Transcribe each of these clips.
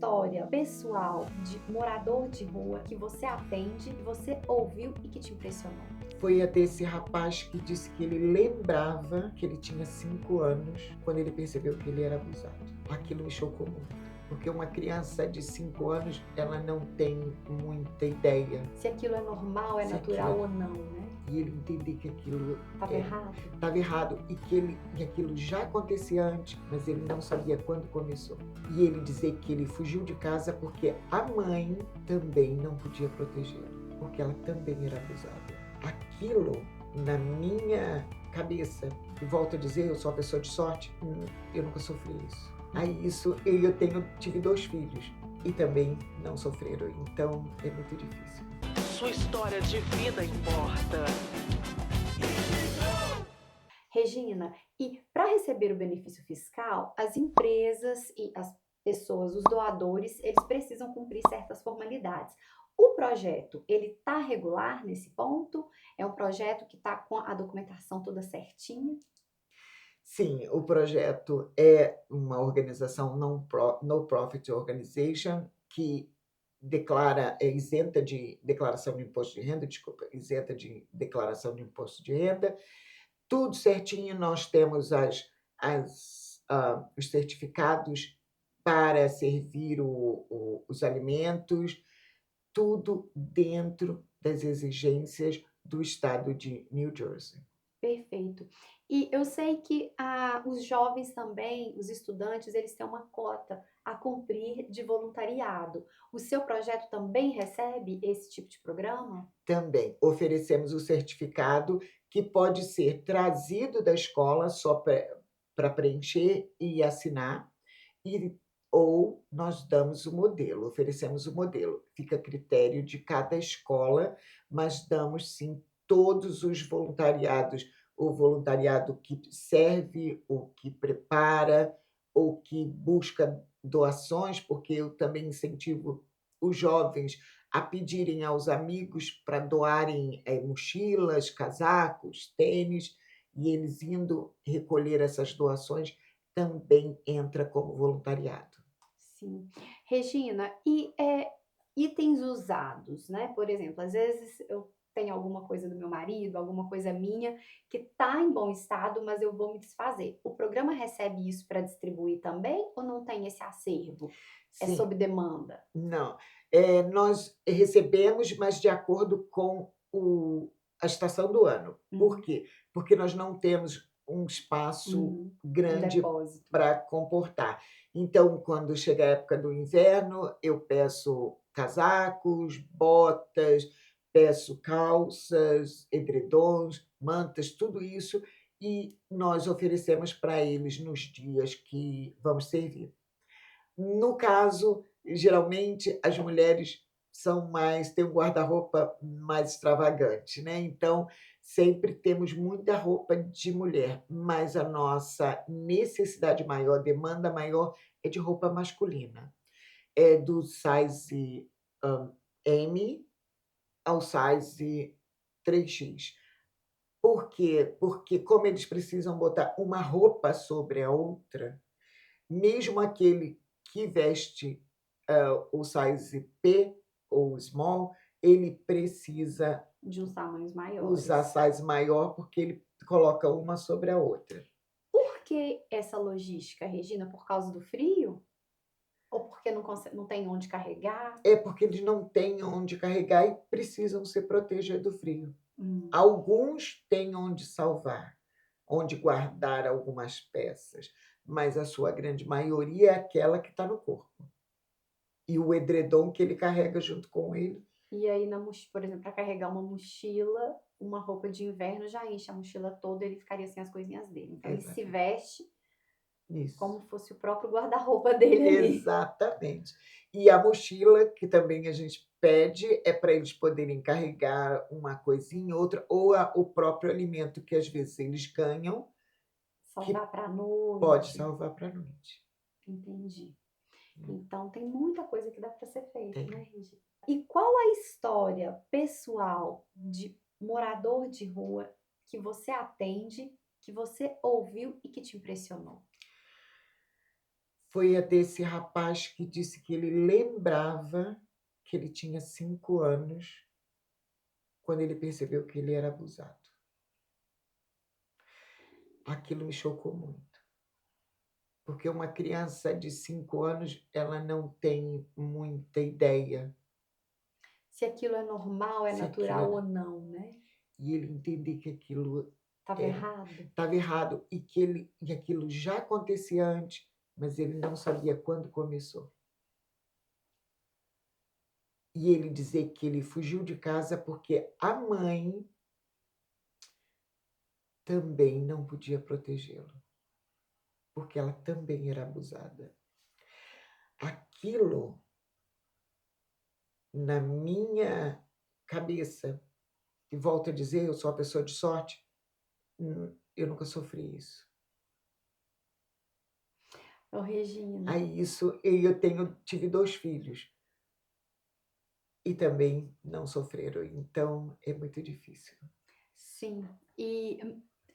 história pessoal de morador de rua que você atende, que você ouviu e que te impressionou? Foi até esse rapaz que disse que ele lembrava que ele tinha 5 anos quando ele percebeu que ele era abusado. Aquilo me chocou muito, porque uma criança de 5 anos, ela não tem muita ideia Se aquilo é normal, é se aquilo natural é ou não, né? e ele entender que aquilo Estava errado? estava errado e que aquilo já acontecia antes, mas ele não sabia quando começou. E ele dizer que ele fugiu de casa porque a mãe também não podia protegê-lo, porque ela também era abusada. Aquilo, na minha cabeça, e volto a dizer, eu sou uma pessoa de sorte, eu nunca sofri isso. Aí isso, tive 2 filhos e também não sofreram, então é muito difícil. Sua história de vida importa. Regina, e para receber o benefício fiscal, as empresas e as pessoas, os doadores, eles precisam cumprir certas formalidades. O projeto, ele está regular nesse ponto? É um projeto que está com a documentação toda certinha? Sim, o projeto é uma organização no-profit organization que é isenta de declaração de imposto de renda, desculpa, isenta de declaração de imposto de renda. Tudo certinho, nós temos os certificados para servir os alimentos, tudo dentro das exigências do estado de New Jersey. Perfeito. E eu sei que os jovens também, os estudantes, eles têm uma cota a cumprir de voluntariado. O seu projeto também recebe esse tipo de programa? Também oferecemos o certificado que pode ser trazido da escola só para preencher e assinar, e ou nós damos o modelo, oferecemos o modelo. Fica a critério de cada escola, mas damos sim todos os voluntariados, o voluntariado que serve, o que prepara, ou que busca doações, porque eu também incentivo os jovens a pedirem aos amigos para doarem, mochilas, casacos, tênis, e eles indo recolher essas doações também entra como voluntariado. Sim. Regina, itens usados, né? Por exemplo, às vezes eu tenho alguma coisa do meu marido, alguma coisa minha que está em bom estado, mas eu vou me desfazer. O programa recebe isso para distribuir também ou não tem esse acervo? É Sim, sob demanda? não, nós recebemos, mas de acordo com a estação do ano. Por Uhum, quê? Porque nós não temos um espaço um grande depósito. para comportar. Então, quando chega a época do inverno, eu peço casacos, botas, peço calças, edredons, mantas, tudo isso, e nós oferecemos para eles nos dias que vamos servir. No caso, geralmente as mulheres têm um guarda-roupa mais extravagante, né, então sempre temos muita roupa de mulher, mas a nossa necessidade maior, demanda maior é de roupa masculina. É do size, M ao size 3X. Por quê? Porque como eles precisam botar uma roupa sobre a outra, mesmo aquele que veste, o size P ou small, ele precisa De uns tamanhos usar maiores. size maior, porque ele coloca uma sobre a outra. Por que essa logística, Regina? Por causa do frio? Ou porque não tem onde carregar? É porque eles não têm onde carregar e precisam se proteger do frio. Hum. Alguns têm onde salvar, onde guardar algumas peças, mas a sua grande maioria é aquela que está no corpo. E o edredom que ele carrega junto com ele. E aí por exemplo, para carregar uma mochila, uma roupa de inverno já enche a mochila toda, ele ficaria sem as coisinhas dele. Então ele se Exatamente. veste Isso. como fosse o próprio guarda-roupa dele ali. Exatamente. E a mochila, que também a gente pede, é para eles poderem carregar uma coisinha, outra, ou o próprio alimento que às vezes eles ganham, que Salvar para a pode noite. salvar para a noite. Entendi. Então tem muita coisa que dá para ser feito, né, Tem. Regina? E qual a história pessoal de morador de rua que você atende, que você ouviu e que te impressionou? foi a desse rapaz que disse que ele lembrava que ele tinha 5 anos quando ele percebeu que ele era abusado. Aquilo me chocou muito, porque uma criança de 5 anos, ela não tem muita ideia Se aquilo é normal, é se aquilo natural ou era, não, né. e ele entender que aquilo Estava errado. estava errado e que aquilo já acontecia antes, mas ele não sabia quando começou. E ele dizer que ele fugiu de casa porque a mãe também não podia protegê-lo, porque ela também era abusada. Aquilo, na minha cabeça, e volto a dizer, eu sou uma pessoa de sorte, eu nunca sofri isso. Ô Regina, Aí isso, e eu tive 2 filhos e também não sofreram, então é muito difícil. sim. E,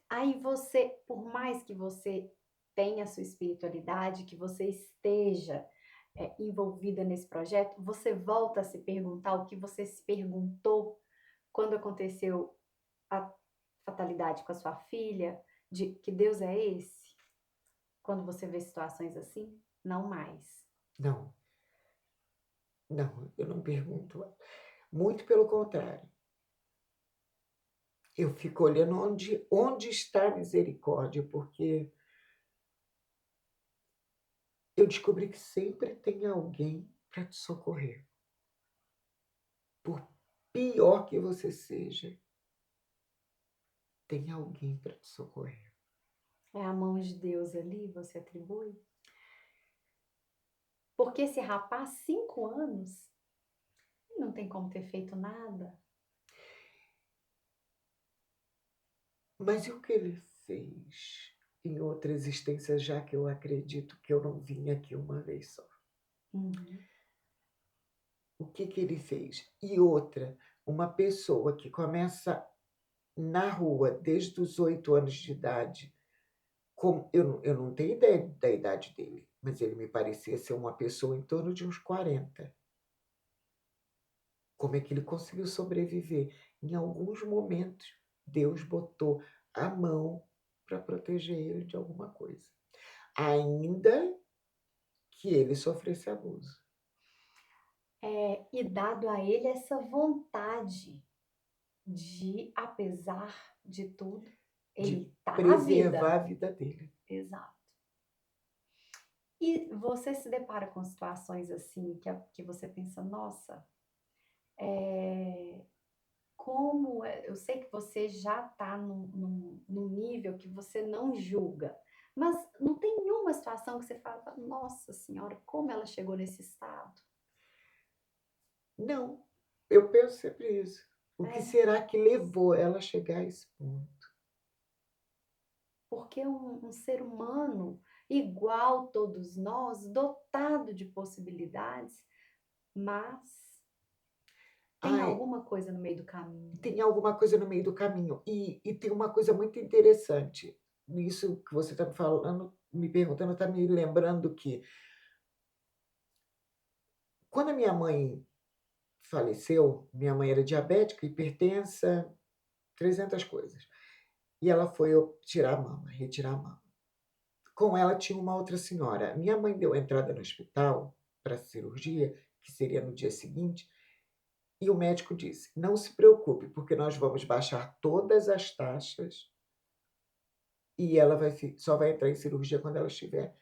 aí você, por mais que você tenha a sua espiritualidade, que você esteja, envolvida nesse projeto, você volta a se perguntar o que você se perguntou quando aconteceu a fatalidade com a sua filha, de que Deus é esse? Quando você vê situações assim? Não mais. Não, não, eu não pergunto. Muito pelo contrário. Eu fico olhando onde está a misericórdia, porque eu descobri que sempre tem alguém para te socorrer. Por pior que você seja, tem alguém para te socorrer. É a mão de Deus ali, você atribui? Porque esse rapaz, 5 anos, não tem como ter feito nada. Mas e o que ele fez em outra existência, já que eu acredito que eu não vim aqui uma vez só? Uhum. O que ele fez? E outra, uma pessoa que começa na rua desde os 8 anos de idade, eu não tenho ideia da idade dele, mas ele me parecia ser uma pessoa em torno de uns 40. Como é que ele conseguiu sobreviver? Em alguns momentos, Deus botou a mão para proteger ele de alguma coisa, ainda que ele sofresse abuso. E dado a ele essa vontade de, apesar de tudo, De ele tá na preservar vida. a vida dele. Exato. E você se depara com situações assim que você pensa, nossa, eu sei que você já está num nível que você não julga, mas não tem nenhuma situação que você fala, nossa senhora, como ela chegou nesse estado? Não, eu penso sempre isso. O que É, será que levou ela a chegar a esse ponto? porque um ser humano igual todos nós, dotado de possibilidades, mas tem Ai, alguma coisa no meio do caminho. tem alguma coisa no meio do caminho. E tem uma coisa muito interessante. Isso que você está me falando, me perguntando, está me lembrando que quando a minha mãe faleceu, minha mãe era diabética, hipertensa, 300 coisas. E ela foi tirar a mama, retirar a mama. Com ela tinha uma outra senhora. Minha mãe deu entrada no hospital para cirurgia, que seria no dia seguinte, e o médico disse: "Não se preocupe, porque nós vamos baixar todas as taxas e ela só vai entrar em cirurgia quando ela estiver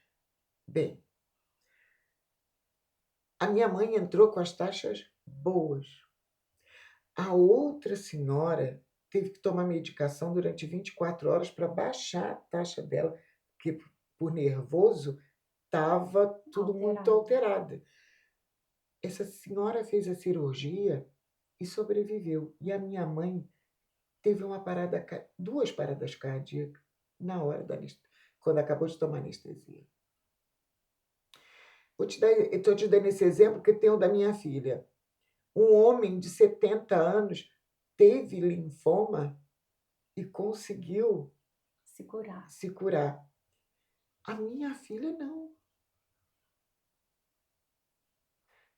bem". A minha mãe entrou com as taxas boas. A outra senhora teve que tomar medicação durante 24 horas para baixar a taxa dela, porque por nervoso estava tudo muito Alterada. alterado. Essa senhora fez a cirurgia e sobreviveu. E a minha mãe teve 2 paradas cardíacas na hora da quando acabou de tomar anestesia. Estou te dando esse exemplo porque tem o da minha filha. Um homem de 70 anos teve linfoma e conseguiu Segurar. se curar. A minha filha não.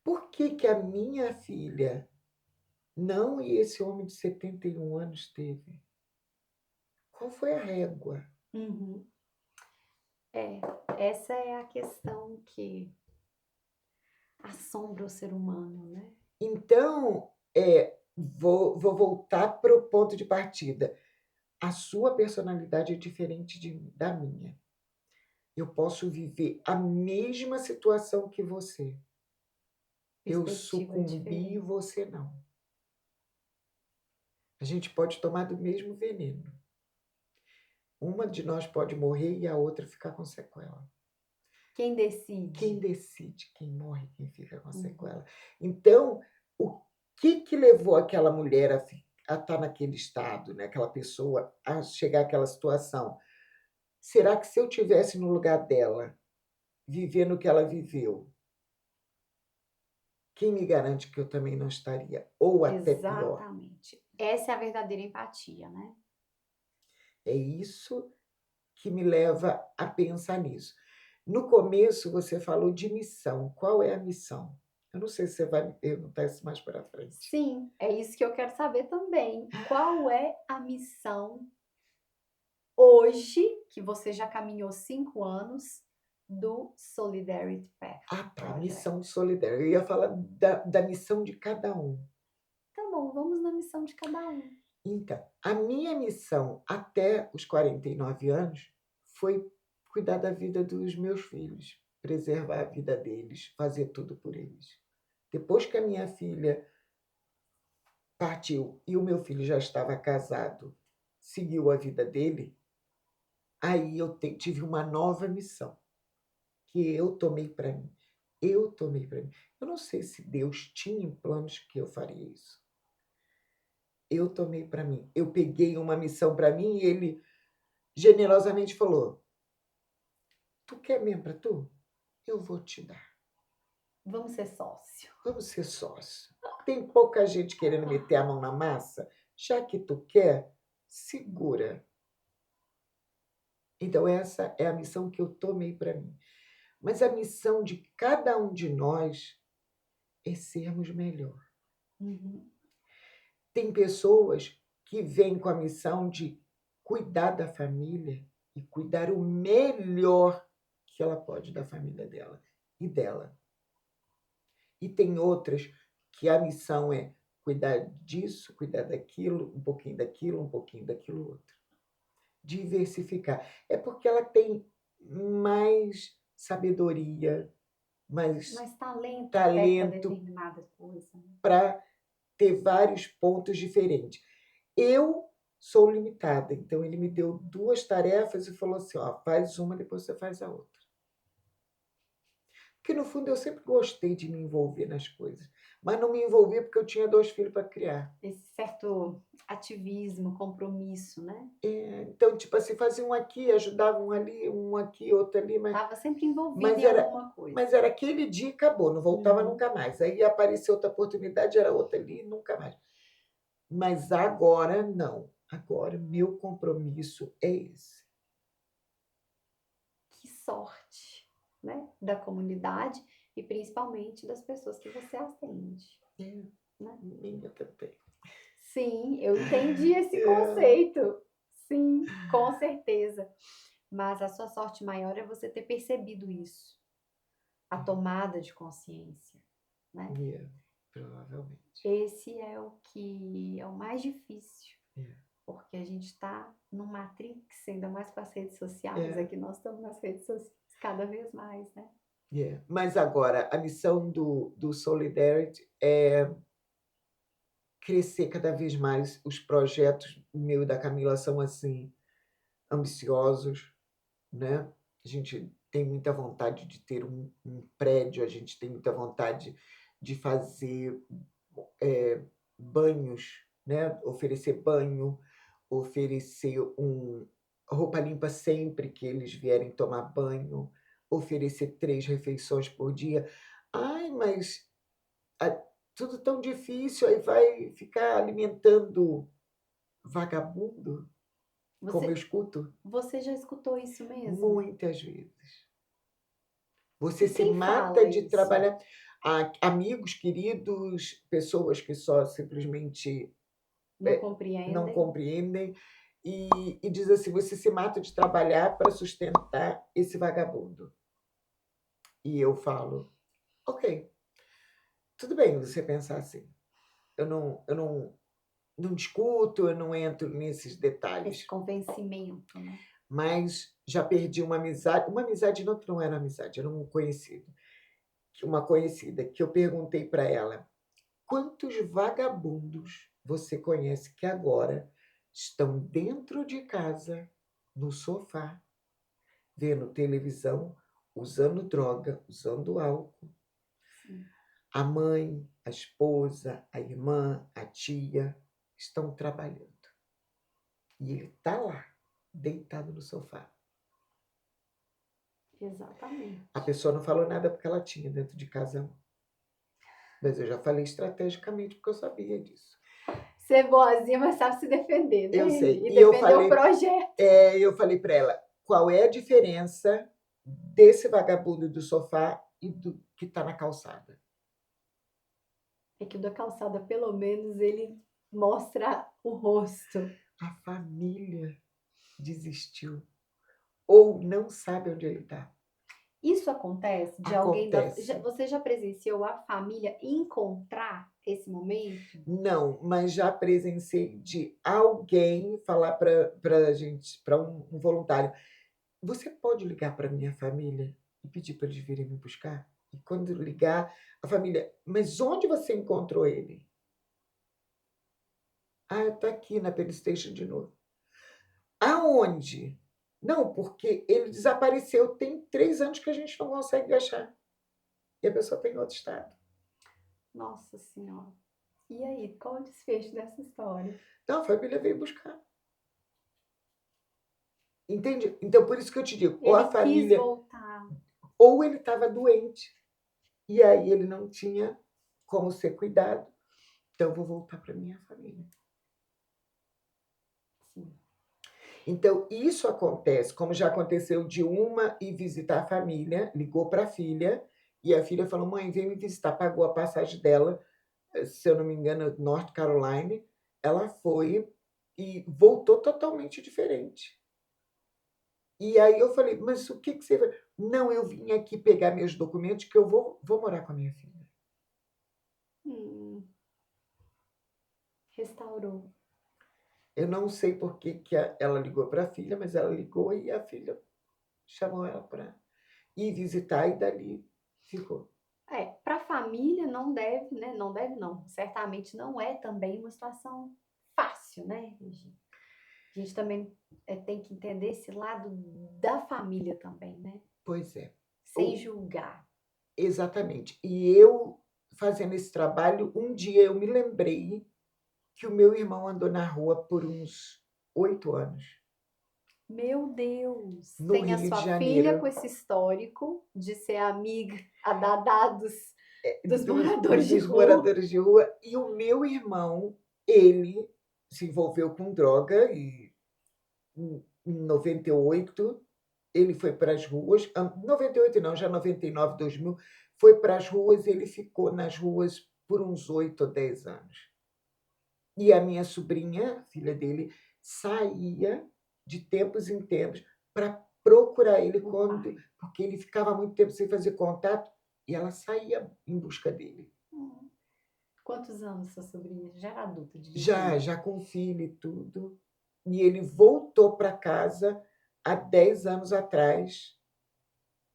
Por que que a minha filha não e esse homem de 71 anos teve? Qual foi a régua? Uhum. É, essa é a questão que assombra o ser humano, né? Então, vou voltar para o ponto de partida. A sua personalidade é diferente da minha. Eu posso viver a mesma situação que você. Eu Perspectiva sucumbi e diferente. você não. A gente pode tomar do mesmo veneno. Uma de nós pode morrer e a outra ficar com sequela. Quem Quem decide? decide quem morre, quem fica com Uhum. sequela? Então, o que levou aquela mulher a estar naquele estado, né, aquela pessoa a chegar àquela situação? Será que se eu tivesse no lugar dela, vivendo o que ela viveu, quem me garante que eu também não estaria? Ou até pior. Exatamente. Essa é a verdadeira empatia, né? É isso que me leva a pensar nisso. No começo você falou de missão. Qual é a missão? Eu não sei se você vai me perguntar isso mais para frente. Sim, é isso que eu quero saber também. Qual é a missão hoje, que você já caminhou 5 anos, do Solidarity Path Ah, tá, Project? missão solidária. Eu ia falar da missão de cada um. Tá bom, vamos na missão de cada um. Então, a minha missão até os 49 anos foi cuidar da vida dos meus filhos, preservar a vida deles, fazer tudo por eles. Depois que a minha filha partiu e o meu filho já estava casado, seguiu a vida dele, aí eu tive uma nova missão, que eu tomei para mim. Eu tomei para mim. Eu não sei se Deus tinha em planos que eu faria isso. Eu tomei para mim. Eu peguei uma missão para mim e ele generosamente falou: "Tu quer mesmo para tu? Eu vou te dar. Vamos ser sócio. Vamos ser sócio. Tem pouca gente querendo meter a mão na massa, já que tu quer, segura". Então essa é a missão que eu tomei para mim. Mas a missão de cada um de nós é sermos melhor. Uhum. Tem pessoas que vêm com a missão de cuidar da família e cuidar o melhor que ela pode da família dela e dela. E tem outras que a missão é cuidar disso, cuidar daquilo, um pouquinho daquilo outro. Diversificar. É porque ela tem mais sabedoria, mais Mas talento até para talento determinada coisa, né? para ter vários pontos diferentes. Eu sou limitada, então ele me deu 2 tarefas e falou assim: "Ó, faz uma, depois você faz a outra". Porque no fundo eu sempre gostei de me envolver nas coisas, mas não me envolvia porque eu tinha 2 filhos para criar. Esse certo ativismo, compromisso, né? Então, tipo assim, fazia um aqui, ajudava um ali, um aqui, outro ali, Estava sempre envolvido mas em era alguma coisa. mas era aquele dia e acabou, não voltava Uhum. nunca mais. Aí apareceu outra oportunidade, era outra ali, nunca mais. Mas agora não, agora meu compromisso é esse. Que sorte, né? Da comunidade e principalmente das pessoas que você atende, É, né? minha também. Sim, eu entendi esse É. conceito. Sim, com certeza. Mas a sua sorte maior é você ter percebido isso, a tomada de consciência, né? É, provavelmente. Esse é o que é o mais difícil, É. porque a gente está no Matrix, ainda mais com as redes sociais, É, aqui nós estamos nas redes sociais cada vez mais, né? é. Mas agora, a missão do Solidarity é crescer cada vez mais. Os projetos meu e da Camila são, assim, ambiciosos, né. A gente tem muita vontade de ter um prédio, a gente tem muita vontade de fazer, banhos, né, oferecer banho, oferecer roupa limpa sempre que eles vierem tomar banho, oferecer 3 refeições por dia. "Ai, mas a tudo tão difícil, aí vai ficar alimentando vagabundo?", como eu Você, escuto você já escutou isso mesmo? muitas vezes. Você E se quem mata fala de isso? trabalhar. amigos queridos, pessoas que só simplesmente Não não compreendem. compreendem, e diz assim: "Você se mata de trabalhar para sustentar esse vagabundo". E eu falo: "Ok, tudo bem você pensar assim. Eu não discuto, eu não entro nesses Esse detalhes, convencimento, né. mas já perdi uma amizade não que não era amizade, era um conhecido, uma conhecida que eu perguntei para ela: "Quantos vagabundos você conhece que agora estão dentro de casa, no sofá, vendo televisão, usando droga, usando álcool? Sim, A mãe, a esposa, a irmã, a tia estão trabalhando. E ele está lá, deitado no sofá". exatamente. A pessoa não falou nada porque ela tinha dentro de casa, mas eu já falei estrategicamente porque eu sabia disso. Ser boazinha, mas sabe se defender, né, Eu sei. e E eu defender o falei projeto. eu falei para ela: "Qual é a diferença desse vagabundo do sofá e do que está na calçada?". É que o da calçada, pelo menos, ele mostra o rosto. A família desistiu ou não sabe onde ele está. Isso acontece de alguém da Acontece. você já presenciou a família encontrar esse momento? Não, mas já presenciei de alguém falar para a gente, para um voluntário: "Você pode ligar para minha família e pedir para eles virem me buscar?". E quando ligar, a família: "Mas onde você encontrou ele?". "Ah, está aqui na Playstation de novo". "Aonde?". "Não, porque ele desapareceu, tem 3 anos que a gente não consegue achar". E a pessoa está em outro estado. Nossa senhora. E aí, qual o desfecho dessa história? Então a família veio buscar. Entende? Então por isso que eu te digo, ou a Ele quis família voltar. ou ele estava doente, e aí ele não tinha como ser cuidado, então eu vou voltar para minha família. Sim. Então isso acontece, como já aconteceu de uma ir visitar a família, ligou para a filha, e a filha falou: "Mãe, vem me visitar", pagou a passagem dela, se eu não me engano, North Carolina, ela foi e voltou totalmente diferente. E aí eu falei: "Mas o que que você vai". "Não, eu vim aqui pegar meus documentos que eu vou morar com a minha filha". Hum, restaurou. Eu não sei por que que ela ligou para a filha, mas ela ligou e a filha chamou ela para ir visitar e dali ficou. É, para a família não deve, né, não deve não, certamente não é também uma situação fácil, né, Regi? A gente também, tem que entender esse lado da família também, né, Pois é. sem O julgar. Exatamente. E eu fazendo esse trabalho, um dia eu me lembrei que o meu irmão andou na rua por uns 8 anos, Meu Deus, no tem a Rio de sua filha com Janeiro, esse histórico de ser amiga a dar dados dos dos moradores de dos rua. moradores de rua, e o meu irmão, ele se envolveu com droga e em 98 ele foi para as ruas, 98 não, já 99, 2000, foi para as ruas, ele ficou nas ruas por uns 8 ou 10 anos. E a minha sobrinha, filha dele, saía de tempos em tempos para procurar ele O quando pai. porque ele ficava muito tempo sem fazer contato, e ela saía em busca dele. Hum. Quantos anos sua sobrinha? Já era adulta, Já, dirigindo? já com filho e tudo. E ele voltou para casa há 10 anos atrás,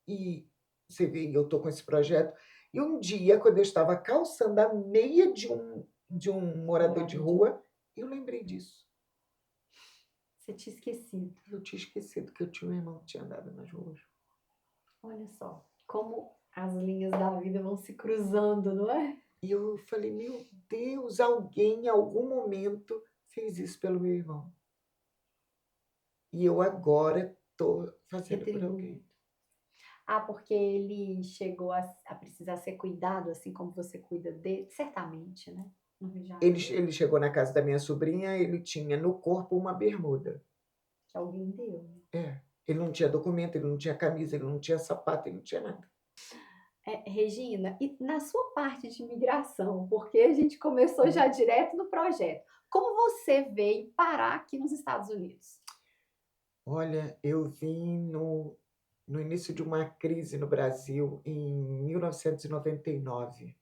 e você vê, eu estou com esse projeto. E um dia, quando eu estava calçando a meia de um morador de Morador de rua, eu lembrei disso. Você tinha esquecido. Eu tinha esquecido que eu tinha um irmão que tinha andado nas ruas. Olha só, como as linhas da vida vão se cruzando, não é? E eu falei: "Meu Deus, alguém em algum momento fez isso pelo meu irmão. E eu agora estou fazendo por alguém". Retribuindo. Ah, porque ele chegou a precisar ser cuidado, assim como você cuida dele? Certamente, né, no Rio de Janeiro, Ele chegou na casa da minha sobrinha, ele tinha no corpo uma bermuda. que alguém deu, né. É. Ele não tinha documento, ele não tinha camisa, ele não tinha sapato, ele não tinha nada. Regina, e na sua parte de imigração, porque a gente começou já direto no projeto, como você veio parar aqui nos Estados Unidos? Olha, eu vim no início de uma crise no Brasil em 1999.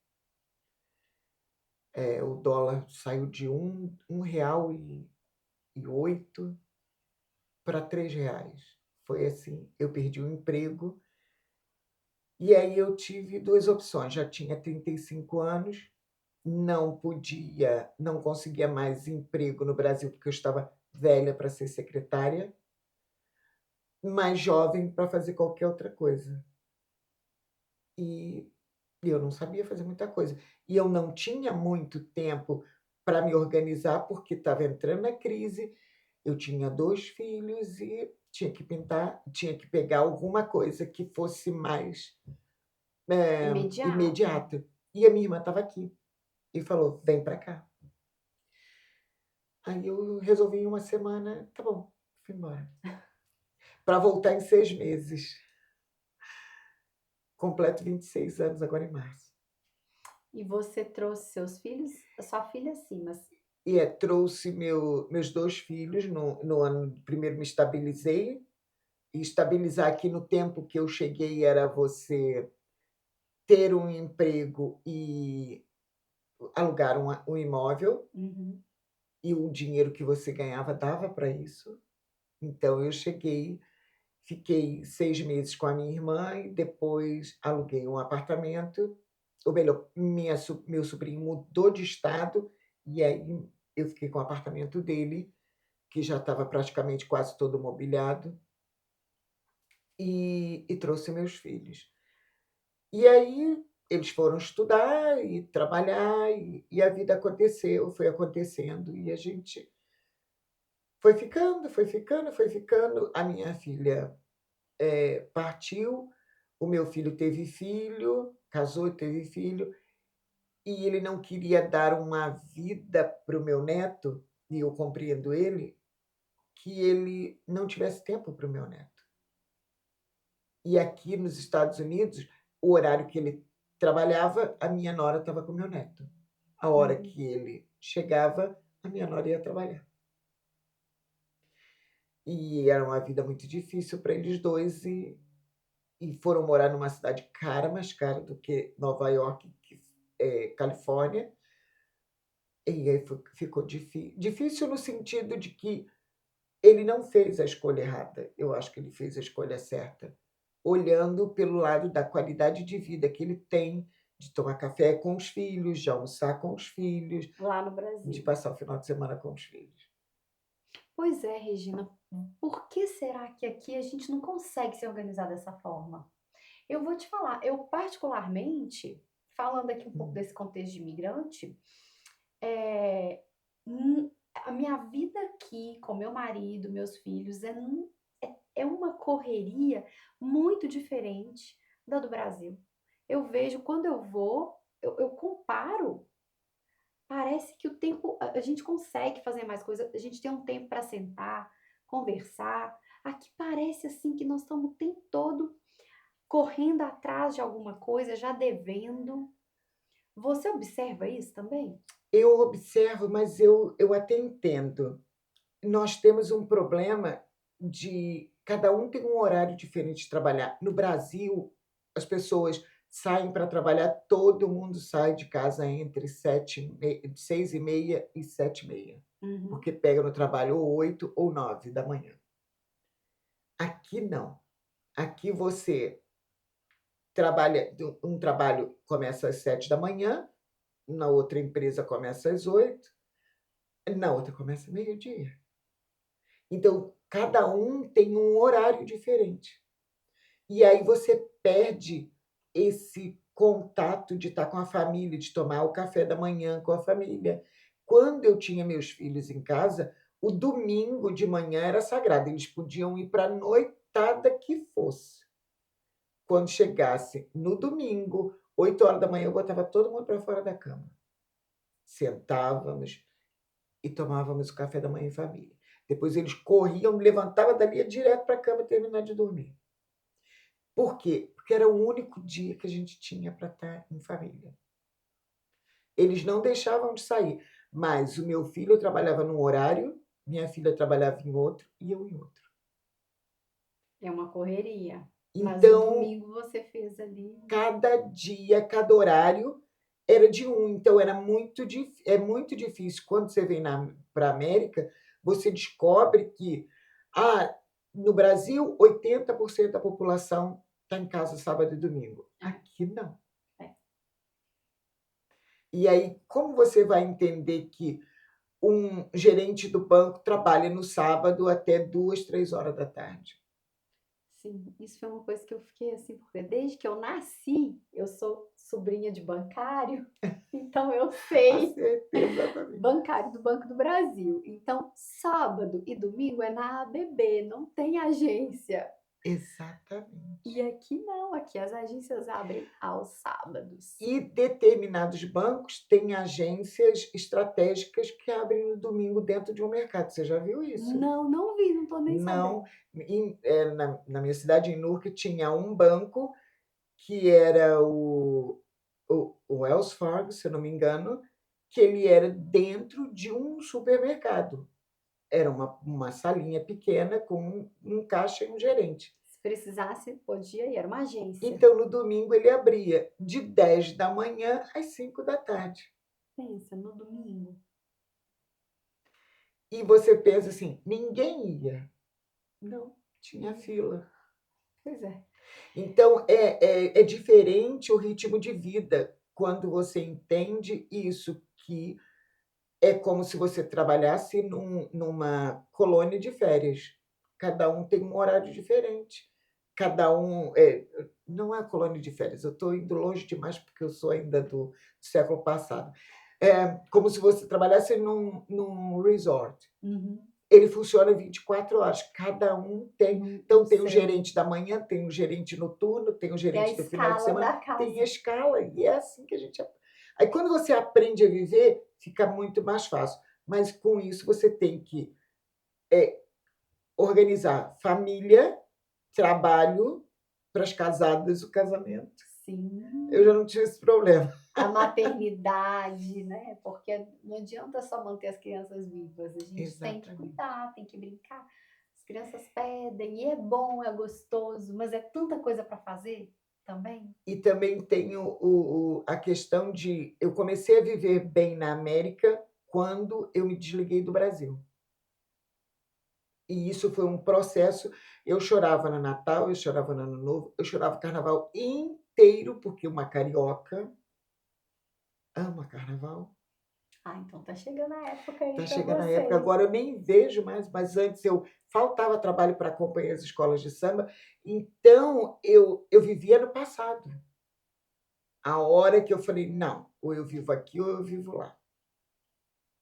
O dólar saiu de um real e oito para R$ 3. Foi assim, eu perdi o emprego, e aí eu tive 2 opções, já tinha 35 anos, não conseguia mais emprego no Brasil, porque eu estava velha para ser secretária, mas jovem para fazer qualquer outra coisa. E eu não sabia fazer muita coisa. E eu não tinha muito tempo para me organizar, porque estava entrando a crise, eu tinha 2 filhos e tinha que pegar alguma coisa que fosse mais, Imediato. imediata. E a minha irmã estava aqui e falou: "Vem para cá". Aí eu resolvi em uma semana, tá bom, fui embora. Para voltar em 6 meses. Completo 26 anos agora em março. E você trouxe seus filhos? A sua filha sim, mas Trouxe meus 2 filhos no ano primeiro me estabilizei, e estabilizar aqui no tempo que eu cheguei era você ter um emprego e alugar um imóvel, uhum. e o dinheiro que você ganhava dava para isso. Então eu cheguei, fiquei 6 meses com a minha irmã e depois aluguei um apartamento, ou melhor, meu sobrinho mudou de estado, e aí eu fiquei com o apartamento dele, que já estava praticamente quase todo mobiliado, e trouxe meus filhos. E aí eles foram estudar e trabalhar, e a vida aconteceu, foi acontecendo, e a gente foi ficando, foi ficando, foi ficando. A minha filha, partiu, o meu filho teve filho, casou e teve filho, e ele não queria dar uma vida para o meu neto, e eu compreendo ele, que ele não tivesse tempo para o meu neto. E aqui nos Estados Unidos, o horário que ele trabalhava, a minha nora estava com o meu neto. A hora Uhum. que ele chegava, a minha nora ia trabalhar. E era uma vida muito difícil para eles 2 e foram morar numa cidade cara, mais cara do que Nova York, Califórnia, e aí ficou difícil no sentido de que ele não fez a escolha errada, eu acho que ele fez a escolha certa, olhando pelo lado da qualidade de vida que ele tem, de tomar café com os filhos, de almoçar com os filhos, Lá no de Brasil. passar o final de semana com os filhos. Pois é, Regina, por que será que aqui a gente não consegue se organizar dessa forma? Eu vou te falar, eu particularmente, falando aqui um pouco Hum. desse contexto de imigrante, eh, hum, a minha vida aqui com meu marido, meus filhos, é uma correria muito diferente da do Brasil. Eu vejo quando eu vou, eu comparo, parece que o tempo a gente consegue fazer mais coisa, a gente tem um tempo para sentar, conversar. Aqui parece, assim, que nós estamos o tempo todo correndo atrás de alguma coisa, já devendo. Você observa isso também? Eu observo, mas eu até entendo. Nós temos um problema de cada um tem um horário diferente de trabalhar. No Brasil, as pessoas saem para trabalhar, todo mundo sai de casa entre 6h30 e 7h30, Uhum. porque pega no trabalho ou 8 ou 9 da manhã. Aqui não. Aqui você trabalha um trabalho começa às 7 da manhã, na outra empresa começa às 8, na outra começa meio-dia. Então, cada um tem um horário diferente. E aí você perde esse contato de estar com a família, de tomar o café da manhã com a família. Quando eu tinha meus filhos em casa, o domingo de manhã era sagrado, eles podiam ir para a noitada que fosse. Quando chegasse no domingo, 8 horas da manhã, eu botava todo mundo para fora da cama. Sentávamos e tomávamos o café da manhã em família. Depois eles corriam, me levantava dali, ia direto para a cama terminar de dormir. Por quê? porque era o único dia que a gente tinha para estar em família. Eles não deixavam de sair, mas o meu filho trabalhava num horário, minha filha trabalhava em outro e eu em outro. É uma correria. Mas o Então, domingo você fez ali. cada dia, cada horário era de um. Então, é muito difícil. Quando você vem para a América, você descobre que no Brasil, 80% da população está em casa sábado e domingo. Aqui não. É. E aí, como você vai entender que um gerente do banco trabalha no sábado até 2, 3 horas da tarde? Sim, isso foi uma coisa que eu fiquei assim, porque desde que eu nasci, eu sou sobrinha de bancário, então eu sei. Acertei, exatamente. Bancário do Banco do Brasil. Então, sábado e domingo é na ABB, não tem agência. Exatamente. E aqui não, aqui as agências abrem aos sábados. E determinados bancos têm agências estratégicas que abrem no domingo dentro de um mercado. Você já viu isso? Não vi, não tô nem Não. sabendo. Na minha cidade, em Newark, tinha um banco que era o Wells Fargo, se eu não me engano, que ele era dentro de um supermercado. Era uma salinha pequena com um caixa e um gerente. Se precisasse, podia ir, era uma agência. Então, no domingo, ele abria de 10 da manhã às 5 da tarde. Pensa, no domingo. E você pensa assim, ninguém ia. Não, Tinha fila. pois é. Então, é diferente o ritmo de vida quando você entende isso, que é como se você trabalhasse numa colônia de férias. Cada um tem um horário diferente. Cada um. Não é colônia de férias, eu estou indo longe demais porque eu sou ainda do século passado. É como se você trabalhasse num resort. Uhum. Ele funciona 24 horas, cada um tem. Então, tem o Seu. gerente da manhã, tem o gerente noturno, tem o Tem a gerente do final de escala semana, da casa. tem a escala, e é assim que a gente. Aí, quando você aprende a viver, fica muito mais fácil. Mas com isso, você tem que organizar família, trabalho, para as casadas, o casamento. Sim. Eu já não tinha esse problema. A maternidade, né? Porque não adianta só manter as crianças vivas, a gente tem que Exatamente. cuidar, tem que brincar. As crianças pedem, e é bom, é gostoso, mas é tanta coisa para fazer também. E também tem a questão de... Eu comecei a viver bem na América quando eu me desliguei do Brasil. E isso foi um processo. Eu chorava no Natal, eu chorava no Ano Novo, eu chorava o Carnaval inteiro, porque uma carioca ama Carnaval. Então tá chegando a época aí Está para chegando a vocês. época, agora eu nem vejo mais, mas antes faltava trabalho para acompanhar as escolas de samba, então eu vivia no passado. A hora que eu falei: "Não, ou eu vivo aqui ou eu vivo lá".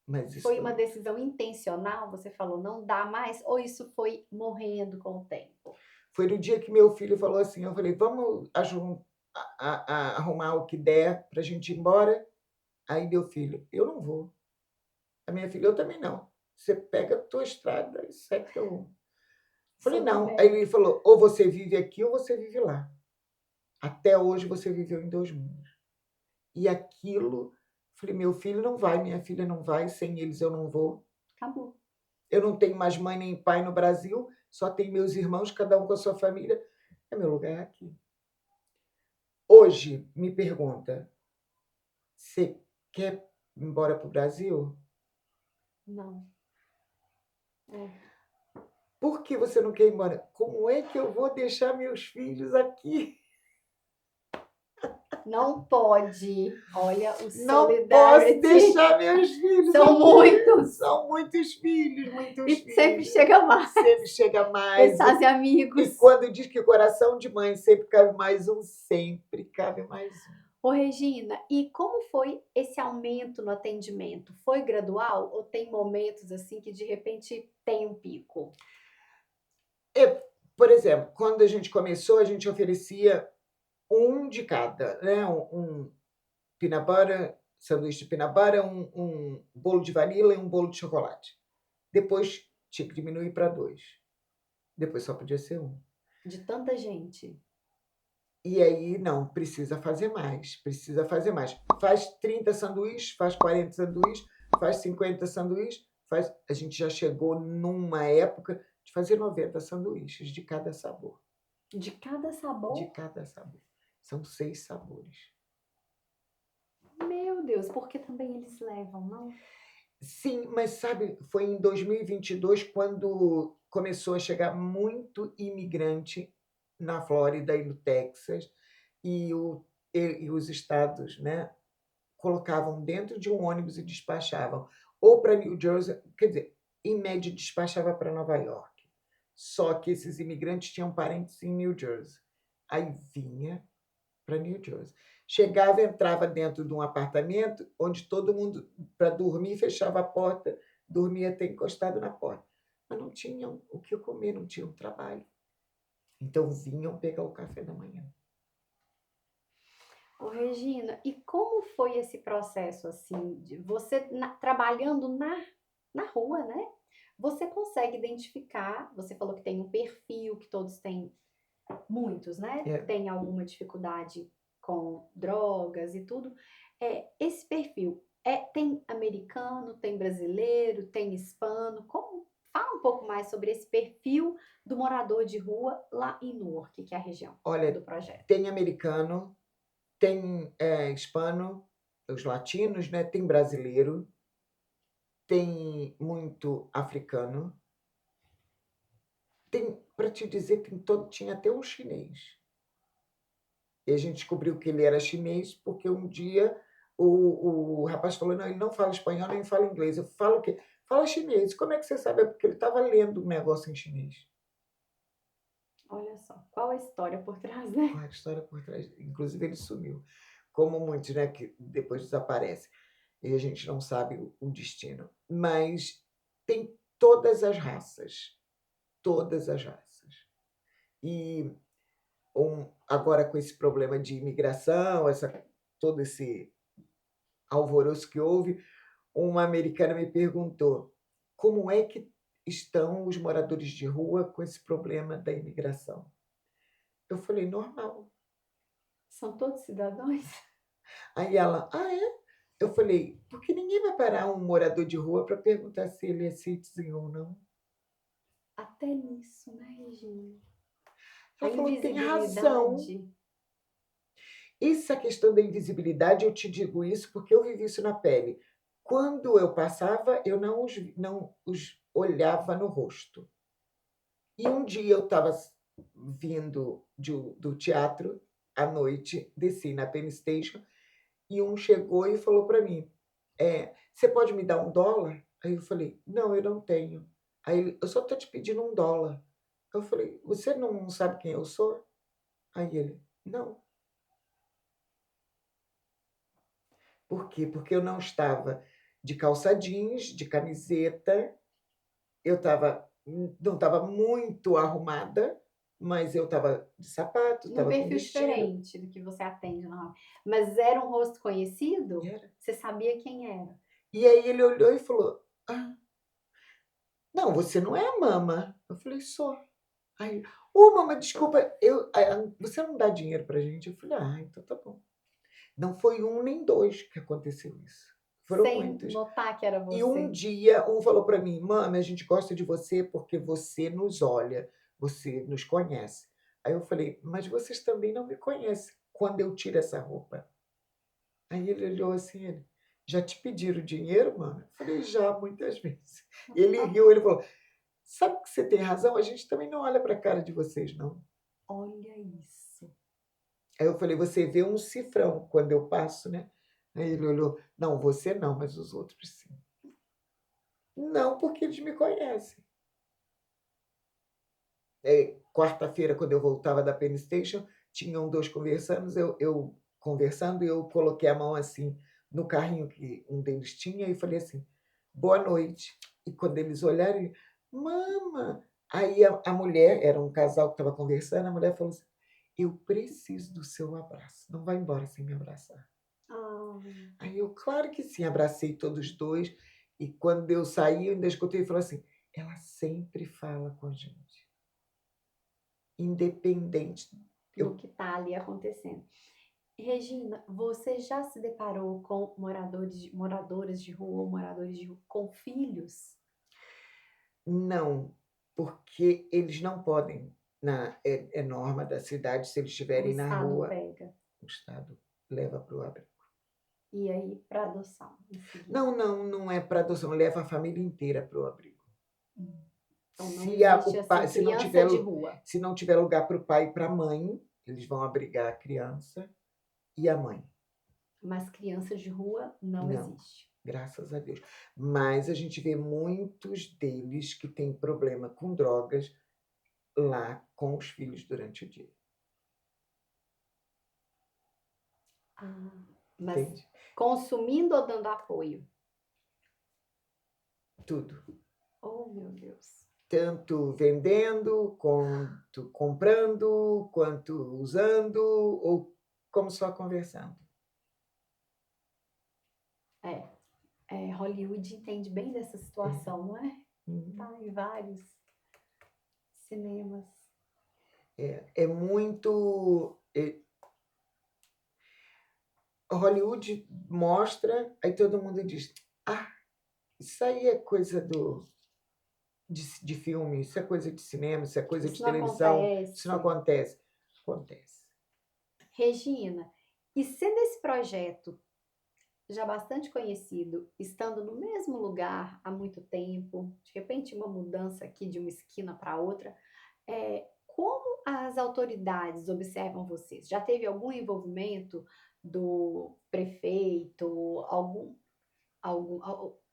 Mas isso Foi uma decisão intencional? Você falou, não dá mais? Ou isso foi morrendo com o tempo? foi no dia que meu filho falou assim, eu falei: "Vamos arrumar o que der para a gente ir embora?". Aí meu filho: "Eu não vou". A minha filha: "Eu também não. Você pega a tua estrada e segue teu rumo". Falei: Super "Não". bem. Aí ele falou: "Ou você vive aqui ou você vive lá". Até hoje você viveu em 2 mundos. E aquilo, falei: "Meu filho não vai, minha filha não vai, sem eles eu não vou". Acabou. Eu não tenho mais mãe nem pai no Brasil, só tenho meus irmãos, cada um com a sua família. É meu lugar aqui. Hoje, me pergunta: "Você quer ir embora para o Brasil?". Não. É. "Por que você não quer ir embora?". "Como é que eu vou deixar meus filhos aqui?". Não pode. Olha o "Não posso solidarity. deixar meus filhos São aqui". muitos. São muitos filhos, muitos E sempre filhos. chega mais. Sempre chega mais. Eles fazem E amigos. quando diz que coração de mãe sempre cabe mais um, sempre cabe mais um. Ô, Regina, e como foi esse aumento no atendimento? Foi gradual ou tem momentos assim que de repente tem um pico? Por exemplo, quando a gente começou, a gente oferecia um de cada, né? Um peanut butter, sanduíche de peanut butter, um bolo de vanila e um bolo de chocolate. Depois tinha que diminuir para 2. Depois só podia ser um. De tanta gente. E aí, não, precisa fazer mais, precisa fazer mais. Faz 30 sanduíches, faz 40 sanduíches, faz 50 sanduíches, faz a gente já chegou numa época de fazer 90 sanduíches de cada sabor, De cada de sabor? cada sabor. São 6 sabores. Meu Deus, porque também eles levam, não? Sim, mas sabe, foi em 2022 quando começou a chegar muito imigrante na Flórida e no Texas, e o e os estados, né, colocavam dentro de um ônibus e despachavam, ou para New Jersey, quer dizer, em média despachava para Nova York. Só que esses imigrantes tinham parentes em New Jersey. Aí vinha para New Jersey. Chegava, entrava dentro de um apartamento onde todo mundo, para dormir, fechava a porta, dormia até encostado na porta. Mas não tinham o que comer, não tinham trabalho. Então vinham pegar o café da manhã. Ô, Regina, e como foi esse processo, assim, de você trabalhando na rua, né? Você consegue identificar, você falou que tem um perfil, que todos têm, muitos, né? É, Tem alguma dificuldade com drogas e tudo. Esse perfil, tem americano, tem brasileiro, tem hispano? Como? Fala um pouco mais sobre esse perfil do morador de rua lá em Newark, que é a região do olha, projeto. tem americano, tem hispano, os latinos, né? Tem brasileiro, tem muito africano, tem, para te dizer, tem todo, tinha até um chinês. E a gente descobriu que ele era chinês porque um dia o rapaz falou: "Não, ele não fala espanhol nem fala inglês". Eu falo o quê? Fala chinês. Como é que você sabe? É porque ele estava lendo um negócio em chinês. Olha só, qual a história por trás, né? Qual é a história por trás? Inclusive ele sumiu, como muitos, né, que depois desaparecem e a gente não sabe o destino. Mas tem todas as raças, todas as raças. E agora com esse problema de imigração, todo esse alvoroço que houve, uma americana me perguntou: "Como é que estão os moradores de rua com esse problema da imigração?". Eu falei: "Normal". São todos cidadãos? Aí ela: "Ah, é?". Eu falei: "Porque ninguém vai parar um morador de rua para perguntar se ele é citizen ou não". Até nisso, né, Regina? A Ela falou: "Tem razão". invisibilidade. Essa questão da invisibilidade, eu te digo isso porque eu vivi isso na pele. Quando eu passava, eu não os olhava no rosto. E um dia eu estava vindo do teatro à noite, desci na Penn Station e um chegou e falou para mim: "Você pode me dar $1?". Aí eu falei: "Não, eu não tenho". Aí ele: "Eu só estou te pedindo $1". Eu falei: "Você não sabe quem eu sou?". Aí ele: "Não". Por quê? Porque eu não estava de calça jeans, de camiseta, eu estava não estava muito arrumada, mas eu estava de sapato, Num estava com perfil vestido. diferente do que você atende normalmente. Mas era um rosto E conhecido? era. Você sabia quem era? E aí ele olhou e falou: "Ah, não, você não é a Mama". Eu falei: "Sou". Aí ele: "Ô Mama, desculpa, você não dá dinheiro pra gente?". Eu falei: "Ah, então tá bom". Não foi um nem 2 que aconteceu isso, foram Sem muitos. notar que era E um você? dia um falou para mim: "Mami, a gente gosta de você porque você nos olha, você nos conhece". Aí eu falei: "Mas vocês também não me conhecem quando eu tiro essa roupa". Aí ele olhou assim, ele: "Já te pediram dinheiro, mano?". Eu falei: "Já, muitas vezes". Ele riu, ele falou: "Sabe que você tem razão, a gente também não olha para a cara de vocês não". Olha isso. Aí eu falei: "Você vê um cifrão quando eu passo, né?". Aí ele olhou: "Não, você não, mas os outros sim". "Não, porque eles me conhecem". Quarta-feira, quando eu voltava da Penn Station, tinham 2 conversando, eu conversando e eu coloquei a mão, assim, no carrinho que um deles tinha e falei assim: "Boa noite". E quando eles olharam, ele: "Mama". Aí a mulher, era um casal que estava conversando, a mulher falou assim: "Eu preciso do seu abraço, não vai embora sem me abraçar". Ah, Aí eu: "Claro que sim", abracei todos os 2 e quando eu saí, eu ainda escutei ele falar assim: "Ela sempre fala com a gente". Independente. no Eu que está ali acontecendo. Regina, você já se deparou com moradores de rua ou moradores de rua com filhos? não, porque eles não podem, é norma da cidade, se eles O estiverem na Estado rua, pega. o Estado leva para o abrigo. E aí, para adoção, em seguida. Não, não, não é para adoção, leva a família inteira para o abrigo. Hum. Então não Se a existe o pai assim se não criança tiver de rua, se não tiver lugar para o pai e para a mãe, eles vão abrigar a criança e a mãe. mas criança de rua não Não, existe. graças a Deus. Mas a gente vê muitos deles que têm problema com drogas lá com os filhos durante o dia, Ah, mas entende? consumindo ou dando apoio? Tudo. Oh, meu Deus. Tanto vendendo, quanto comprando, quanto usando ou como só conversando. É, Hollywood entende bem dessa situação, não é? Uhum. Tá em vários cinemas. É muito. Hollywood mostra, aí todo mundo diz: "Ah, isso aí é coisa de filme, isso é coisa de cinema, isso é coisa de Isso não televisão, isso não acontece. acontece". Acontece. Regina, e sendo esse projeto já bastante conhecido, estando no mesmo lugar há muito tempo, de repente uma mudança aqui de uma esquina para outra, como as autoridades observam vocês? Já teve algum envolvimento do prefeito,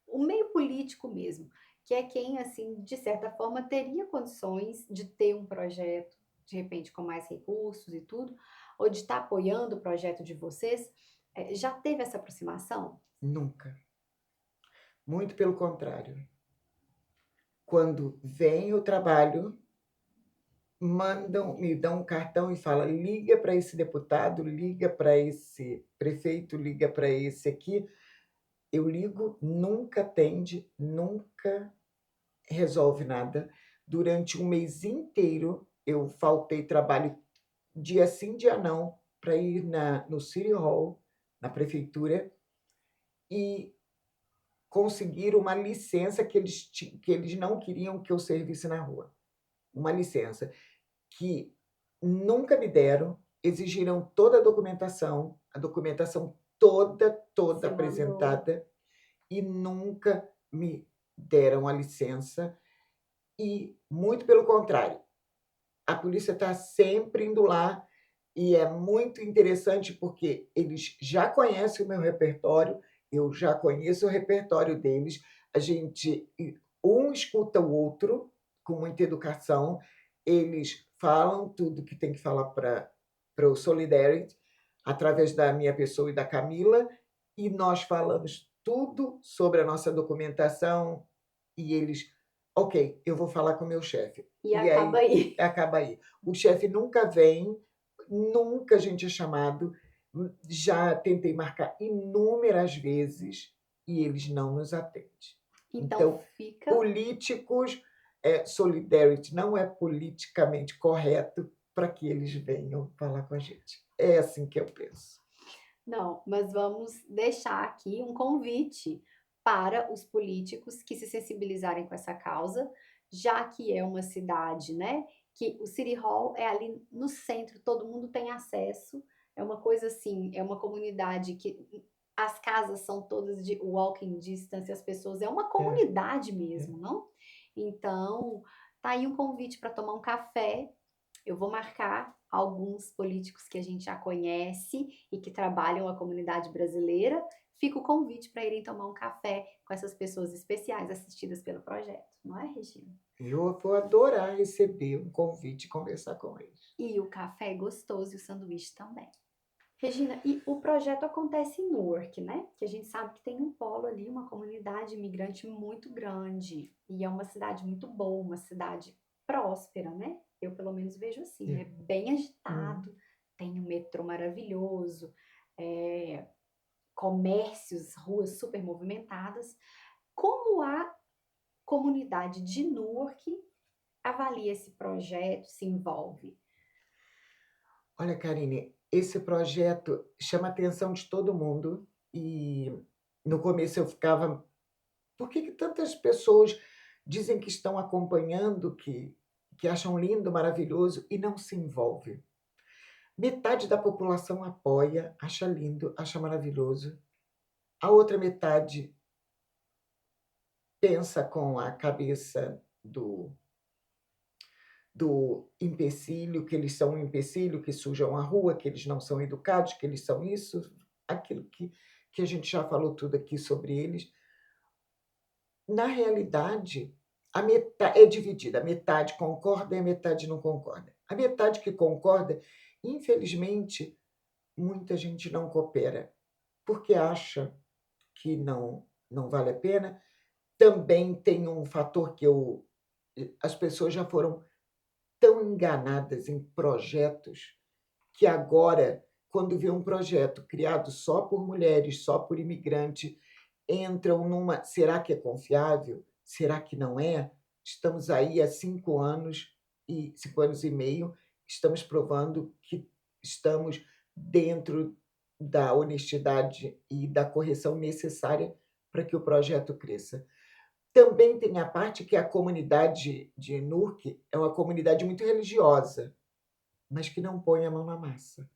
o meio político mesmo, que é quem, assim, de certa forma, teria condições de ter um projeto, de repente, com mais recursos e tudo, ou de estar apoiando o projeto de vocês? Já teve essa aproximação? Nunca. Muito pelo contrário. Quando vem o trabalho, me dão um cartão e fala: "Liga para esse deputado, liga para esse prefeito, liga para esse aqui". Eu ligo, nunca atende, nunca resolve nada. Durante um mês inteiro, eu faltei trabalho dia sim, dia não, para ir na no City Hall, na prefeitura, e conseguir uma licença que eles não queriam que eu servisse na rua. Uma licença que nunca me deram, exigiram toda a documentação toda, toda Você mandou. apresentada e nunca me deram a licença e, muito pelo contrário, a polícia está sempre indo lá e é muito interessante porque eles já conhecem o meu repertório, eu já conheço o repertório deles, a gente um escuta o outro com muita educação, eles falam tudo que tem que falar para o Solidarity, através da minha pessoa e da Camila, e nós falamos tudo sobre a nossa documentação e eles: "Ok, eu vou falar com o meu chefe". E E acaba aí aí. acaba aí. O chefe nunca vem, nunca a gente é chamado. Já tentei marcar inúmeras vezes e eles não nos atendem. Então Então, fica. políticos, Solidarity não é politicamente correto para que eles venham falar com a gente. É assim que eu penso. Não, mas vamos deixar aqui um convite para os políticos que se sensibilizarem com essa causa, já que é uma cidade, né, que o City Hall é ali no centro, todo mundo tem acesso, é uma coisa assim, é uma comunidade que as casas são todas de walking distance, as pessoas, é uma É, comunidade é. mesmo, não? Então, tá aí um convite para tomar um café. Eu vou marcar alguns políticos que a gente já conhece e que trabalham a comunidade brasileira. Fica o convite para irem tomar um café com essas pessoas especiais assistidas pelo projeto, não é, Regina? Eu vou adorar receber um convite e conversar com eles. E o café é gostoso e o sanduíche também. Regina, e o projeto acontece em Newark, né? Que a gente sabe que tem um polo ali, uma comunidade imigrante muito grande. E é uma cidade muito boa, uma cidade próspera, né? Eu pelo menos vejo assim, é É. bem Uhum. agitado, tem um metrô maravilhoso, é, comércios, ruas super movimentadas. Como a comunidade de Newark avalia esse projeto, se envolve? Olha, Karine, esse projeto chama a atenção de todo mundo e no começo eu ficava: "Por que que tantas pessoas dizem que estão acompanhando, que acham lindo, maravilhoso e não se envolve?". Metade da população apoia, acha lindo, acha maravilhoso. A outra metade pensa com a cabeça do empecilho, que eles são um empecilho, que sujam a rua, que eles não são educados, que eles são isso, aquilo que a gente já falou tudo aqui sobre eles. Na realidade, a meta é dividida, a metade concorda e a metade não concorda. A metade que concorda, infelizmente, muita gente não coopera, porque acha que não vale a pena. Também tem um fator que as pessoas já foram tão enganadas em projetos, que agora, quando vê um projeto criado só por mulheres, só por imigrante, entram numa: "Será que é confiável? Será que não é?". Estamos aí há 5 anos e 5 anos e meio, estamos provando que estamos dentro da honestidade e da correção necessária para que o projeto cresça. Também tem a parte que a comunidade de Newark é uma comunidade muito religiosa, mas que não põe a mão na massa,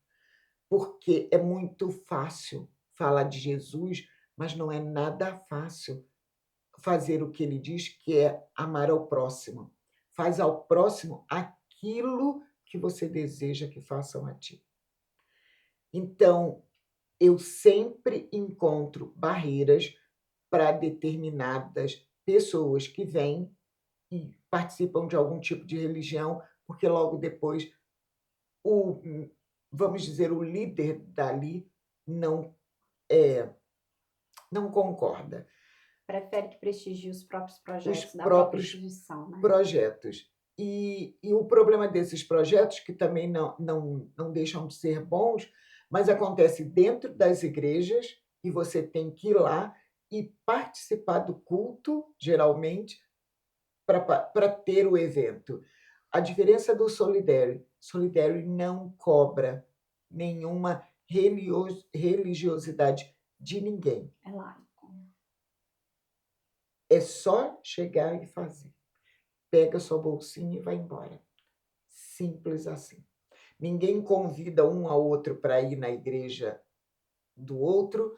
porque é muito fácil falar de Jesus, mas não é nada fácil fazer o que ele diz, que é amar ao próximo. Faz ao próximo aquilo que você deseja que façam a ti. Então, eu sempre encontro barreiras para determinadas pessoas que vêm e participam de algum tipo de religião, porque logo depois o vamos dizer, o líder dali não, eh, não concorda. Prefere que prestigie os próprios Os projetos da própria próprios instituição, né? projetos. E o problema desses projetos, que também não deixam de ser bons, mas acontece dentro das igrejas e você tem que ir lá e participar do culto, geralmente, para ter o evento. A diferença do Solidarity não cobra nenhuma religiosidade de ninguém. É laico. É só chegar e fazer. Pega sua bolsinha e vai embora. Simples assim. Ninguém convida um ao outro para ir na igreja do outro,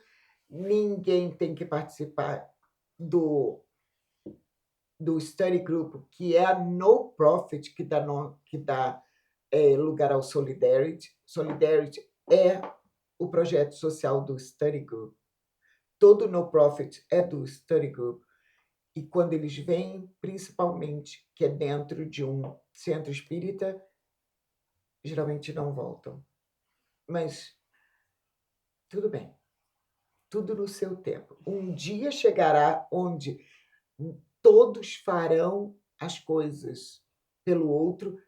ninguém tem que participar do study group, que é a no profit que dá lugar ao Solidarity. Solidarity é o projeto social do study group. Todo no profit é do study group. E quando eles vêm, principalmente, que é dentro de um centro espírita, geralmente não voltam. Mas tudo bem, tudo no seu tempo. Um dia chegará onde todos farão as coisas pelo outro,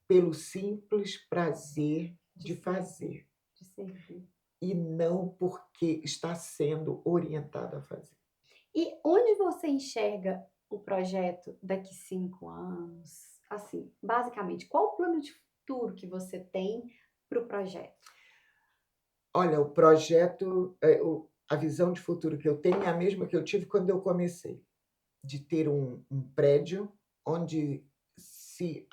pelo simples prazer de fazer, De servir. e não porque está sendo orientado a fazer. E onde você enxerga o projeto daqui 5 anos? Assim, basicamente, qual o plano de futuro que você tem para o projeto? Olha, o projeto, a visão de futuro que eu tenho é a mesma que eu tive quando eu comecei, de ter um prédio onde se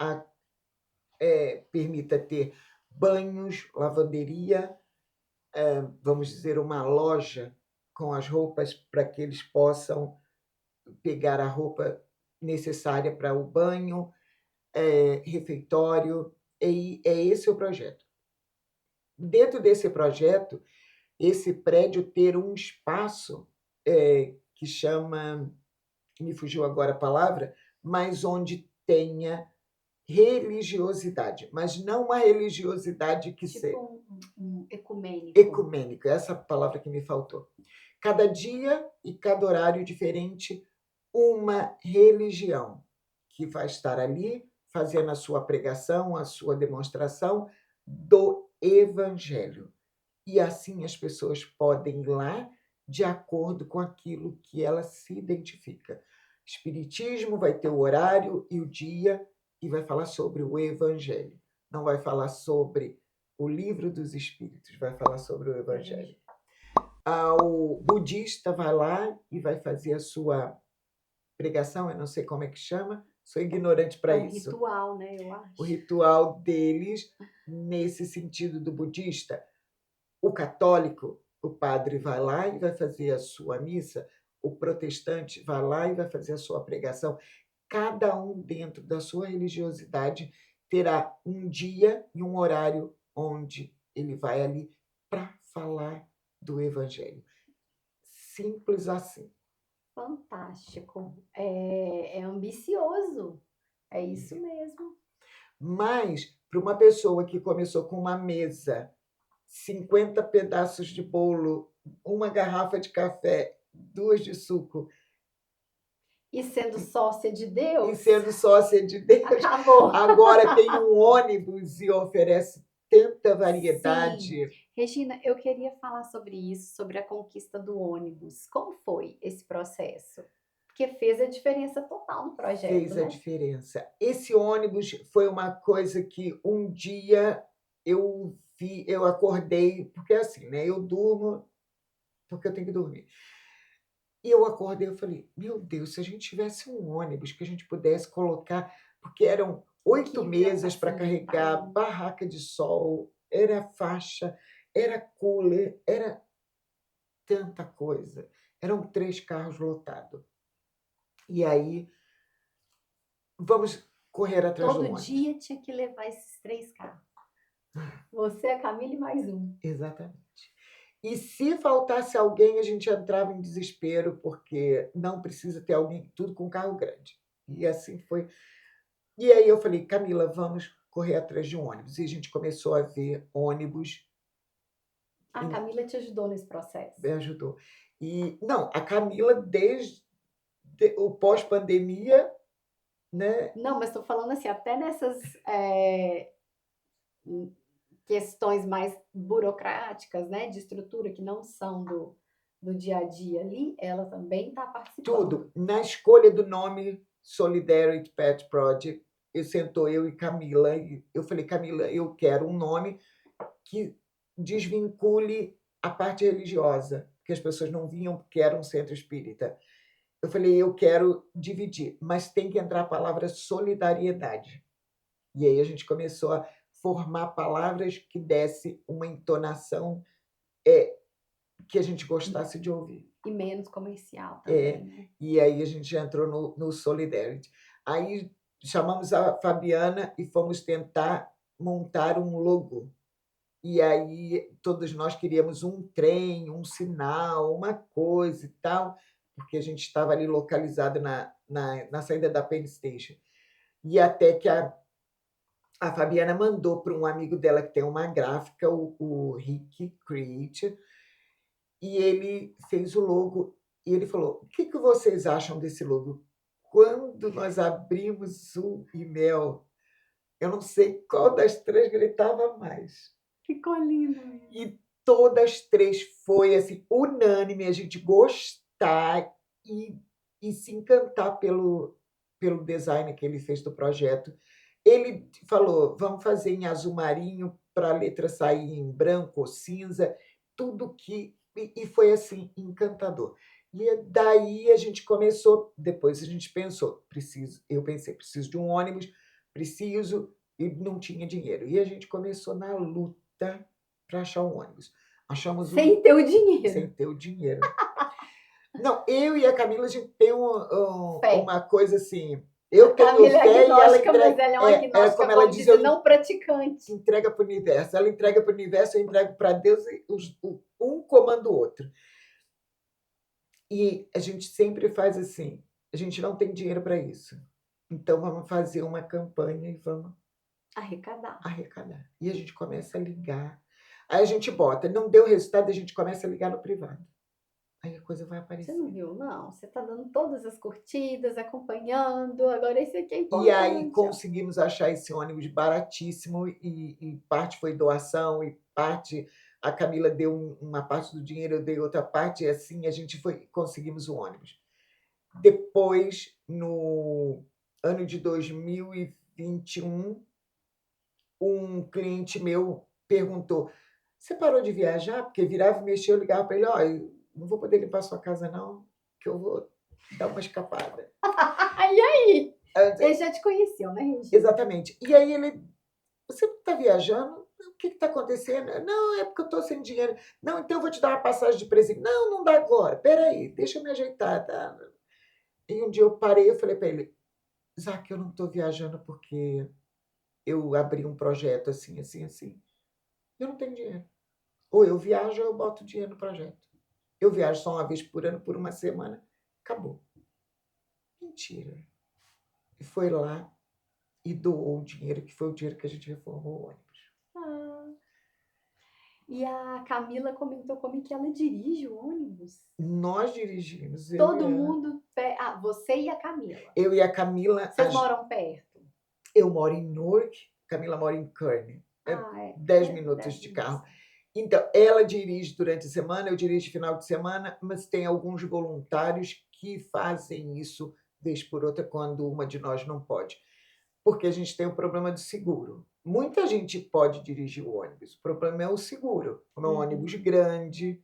permita ter banhos, lavanderia, vamos dizer, uma loja com as roupas para que eles possam pegar a roupa necessária para o banho, refeitório, e é esse o projeto. Dentro desse projeto, esse prédio ter um espaço, que chama, me fugiu agora a palavra, mas onde tenha religiosidade, mas não uma religiosidade que seja Tipo um ecumênico. ecumênica, essa palavra que me faltou. Cada dia e cada horário diferente, uma religião que vai estar ali fazendo a sua pregação, a sua demonstração do evangelho. E assim as pessoas podem ir lá de acordo com aquilo que ela se identifica. Espiritismo vai ter o horário e o dia e vai falar sobre o evangelho. Não vai falar sobre o Livro dos Espíritos vai falar sobre o Evangelho. O budista vai lá e vai fazer a sua pregação, eu não sei como é que chama, sou ignorante É para um isso. ritual, né, eu acho. O ritual deles, nesse sentido do budista. O católico, o padre vai lá e vai fazer a sua missa, o protestante vai lá e vai fazer a sua pregação. Cada um, dentro da sua religiosidade, terá um dia e um horário onde ele vai ali para falar do Evangelho. Simples assim. Fantástico. É ambicioso. É isso mesmo. Mas, para uma pessoa que começou com uma mesa, 50 pedaços de bolo, uma garrafa de café, 2 de suco, E sendo sócia de e Deus, sendo sócia de Deus, acabou. agora tem um ônibus e oferece tanta variedade. Regina, eu queria falar sobre isso, sobre a conquista do ônibus. Como foi esse processo? Porque fez a diferença total no projeto, Fez a né? diferença. Esse ônibus foi uma coisa que um dia eu vi, eu acordei, porque é assim, né? Eu durmo porque eu tenho que dormir. E eu acordei, eu falei, meu Deus, se a gente tivesse um ônibus que a gente pudesse colocar, porque eram 8 Que ia mesas para facilitar, carregar, né? barraca de sol, era faixa, era cooler, era tanta coisa. Eram 3 carros lotados. E aí, vamos correr atrás do Todo ônibus. dia tinha que levar esses 3 carros. Você, a Camila e mais um. Exatamente. E se faltasse alguém, a gente entrava em desespero, porque não precisa ter alguém, tudo com carro grande. E assim foi. E aí eu falei, Camila, vamos correr atrás de um ônibus. E a gente começou a ver ônibus, A Camila te ajudou nesse processo. me ajudou. E não, a Camila, desde o pós-pandemia, né? Não, mas estou falando assim, até nessas questões mais burocráticas, né, de estrutura que não são do dia a dia ali, ela também está participando. Tudo. Na escolha do nome Solidarity Pet Project, sentou eu e Camila, e eu falei, Camila, eu quero um nome que desvincule a parte religiosa, que as pessoas não vinham porque era um centro espírita. Eu falei, eu quero dividir, mas tem que entrar a palavra solidariedade. E aí a gente começou a formar palavras que desse uma entonação que a gente gostasse de ouvir. E menos comercial também, né? E aí a gente entrou no Solidarity. Aí chamamos a Fabiana e fomos tentar montar um logo. E aí todos nós queríamos um trem, um sinal, uma coisa e tal, porque a gente estava ali localizado na saída da Penn Station. E até que a Fabiana mandou para um amigo dela que tem uma gráfica, o Rick Create, e ele fez o logo e ele falou: o que vocês acham desse logo? Quando nós abrimos o e-mail, eu não sei qual das 3 gritava mais. Ficou lindo. E todas 3 foi assim, unânime, a gente gostar e se encantar pelo design que ele fez do projeto. Ele falou: vamos fazer em azul marinho para a letra sair em branco ou cinza, tudo que. E foi assim, encantador. E daí a gente começou, depois a gente pensou, eu pensei, preciso de um ônibus, preciso, e não tinha dinheiro. E a gente começou na luta para achar um ônibus. Achamos Sem ter o dinheiro. Sem ter o dinheiro. Não, eu e a Camila, a gente tem uma coisa assim. Eu tenho Camila é fé e ela agnóstica, mas ela é uma agnóstica, como ela vamos diz, dizer, não praticante. entrega para o universo. Ela entrega para o universo, eu entrego para Deus e um comanda o outro. E a gente sempre faz assim, a gente não tem dinheiro para isso. Então vamos fazer uma campanha e vamos Arrecadar. E a gente começa a ligar. Aí a gente bota, não deu resultado, a gente começa a ligar no privado. Aí a coisa vai aparecer. Você não viu, não? Você está dando todas as curtidas, acompanhando. Agora esse aqui é importante. E aí conseguimos achar esse ônibus baratíssimo e parte foi doação e parte a Camila deu uma parte do dinheiro, eu dei outra parte, e assim a gente conseguimos o ônibus. Depois, no ano de 2021, um cliente meu perguntou: "Você parou de viajar?" Porque virava e mexia, eu ligava para ele: "Ó, eu não vou poder limpar sua casa não, que eu vou dar uma escapada". E aí? Aí eu Eles dizia já te conheciam, né, Regina? exatamente. E aí ele: "Você está viajando? O que está acontecendo?" "Não, é porque eu estou sem dinheiro". "Não, então eu vou te dar uma passagem de presente". "Não, não dá agora, espera aí, deixa eu me ajeitar, tá". E um dia eu parei, eu falei para ele: "Zac, eu não estou viajando porque eu abri um projeto assim, assim, assim. Eu não tenho dinheiro. Ou eu viajo ou eu boto dinheiro no projeto. Eu viajo só uma vez por ano, por uma semana, acabou". Mentira. E foi lá e doou o dinheiro, que foi o dinheiro que a gente reformou o ônibus. Ah. E a Camila comentou comigo que ela dirige o ônibus. Nós dirigimos, Todo mundo você e a Camila. eu e a Camila, Vocês moram perto? eu moro em Newark, Camila mora em Kearney, é É, 10 é minutos 10 de minutos. carro. Então, ela dirige durante a semana, eu dirijo final de semana, mas tem alguns voluntários que fazem isso vez por outra, quando uma de nós não pode. Porque a gente tem o problema do seguro. Muita gente pode dirigir o ônibus, o problema é o seguro. Como é um ônibus Uhum. grande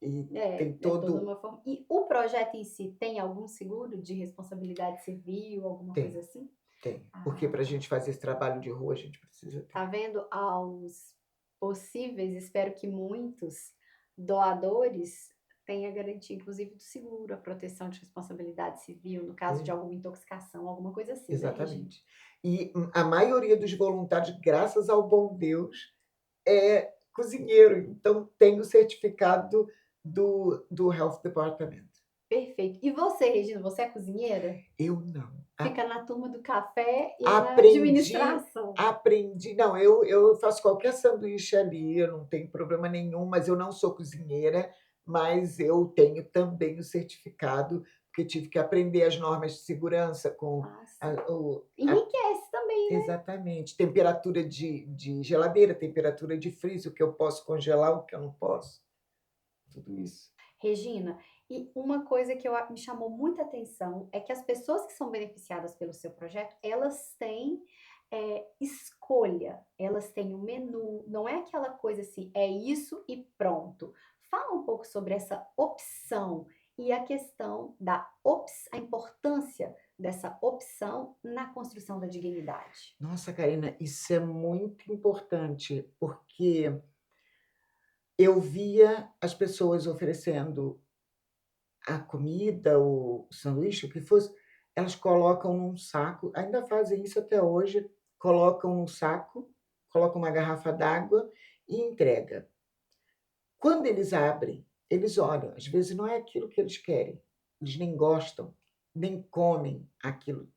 e É, tem é toda todo uma forma. E o projeto em si tem algum seguro de responsabilidade civil, alguma coisa tem, assim? tem. Porque para a Ah, gente fazer esse trabalho de rua, a gente precisa ter. tá vendo aos possíveis, espero que muitos doadores tenha garantia, inclusive do seguro, a proteção de responsabilidade civil, no caso de É. alguma intoxicação, alguma coisa assim, né, Regina? Exatamente. E a maioria dos voluntários, graças ao bom Deus, é cozinheiro, então tem o certificado do Health Department. Perfeito. E você, Regina, você é cozinheira? Eu não. Fica na turma do café e na Aprendi administração. aprendi não, eu faço qualquer sanduíche ali, eu não tenho problema nenhum, mas eu não sou cozinheira, mas eu tenho também o certificado, porque tive que aprender as normas de segurança com Ah, a sim. o a Enriquece também, né? exatamente, temperatura de geladeira, temperatura de freezer, o que eu posso congelar, o que eu não posso, tudo isso. Regina, e uma coisa que me chamou muita atenção é que as pessoas que são beneficiadas pelo seu projeto, elas têm escolha, elas têm um menu, não é aquela coisa assim, é isso e pronto. Fala um pouco sobre essa opção e a questão a importância dessa opção na construção da dignidade. Nossa, Karina, isso é muito importante, porque eu via as pessoas oferecendo a comida, o sanduíche, o que fosse, elas colocam num saco, ainda fazem isso até hoje, colocam num saco, colocam uma garrafa d'água e entrega. Quando eles abrem, eles olham, às vezes não é aquilo que eles querem, eles nem gostam, nem comem aquilo,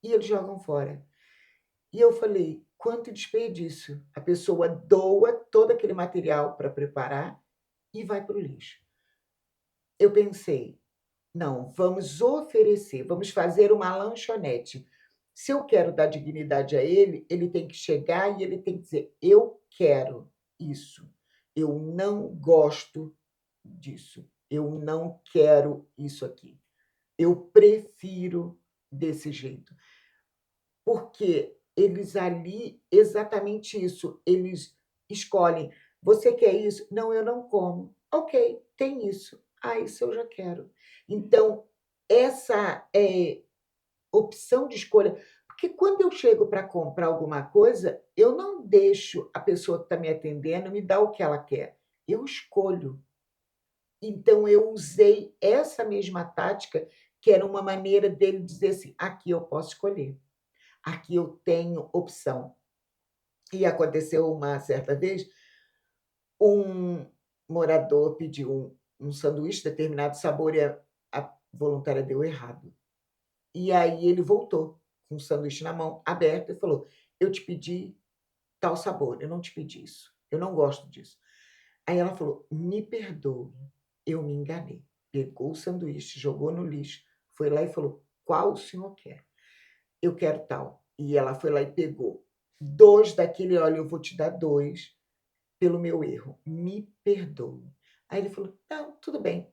e eles jogam fora. E eu falei: "Quanto desperdício". A pessoa doa todo aquele material para preparar e vai para o lixo. Eu pensei: "Não, vamos oferecer, vamos fazer uma lanchonete. Se eu quero dar dignidade a ele, ele tem que chegar e ele tem que dizer: 'Eu quero isso. Eu não gosto disso. Eu não quero isso aqui. Eu prefiro desse jeito'". Porque eles ali exatamente isso, eles escolhem: "Você quer isso?". "Não, eu não como". "Ok, tem isso". "Ah, isso eu já quero". Então, essa, opção de escolha, porque quando eu chego para comprar alguma coisa, eu não deixo a pessoa que está me atendendo me dar o que ela quer, eu escolho. Então eu usei essa mesma tática, que era uma maneira dele dizer assim: "Aqui eu posso escolher". Aqui eu tenho opção. E aconteceu uma certa vez, um morador pediu um sanduíche de determinado sabor e a voluntária deu errado. E aí ele voltou com o sanduíche na mão, aberto, e falou: "Eu te pedi tal sabor, eu não te pedi isso, eu não gosto disso". Aí ela falou: "Me perdoe, eu me enganei". Pegou o sanduíche, jogou no lixo, foi lá e falou: "Qual o senhor quer?". "Eu quero tal". E ela foi lá e pegou 2 daquele: "Olha, eu vou te dar 2 pelo meu erro, me perdoe". Aí ele falou: "Não, tudo bem,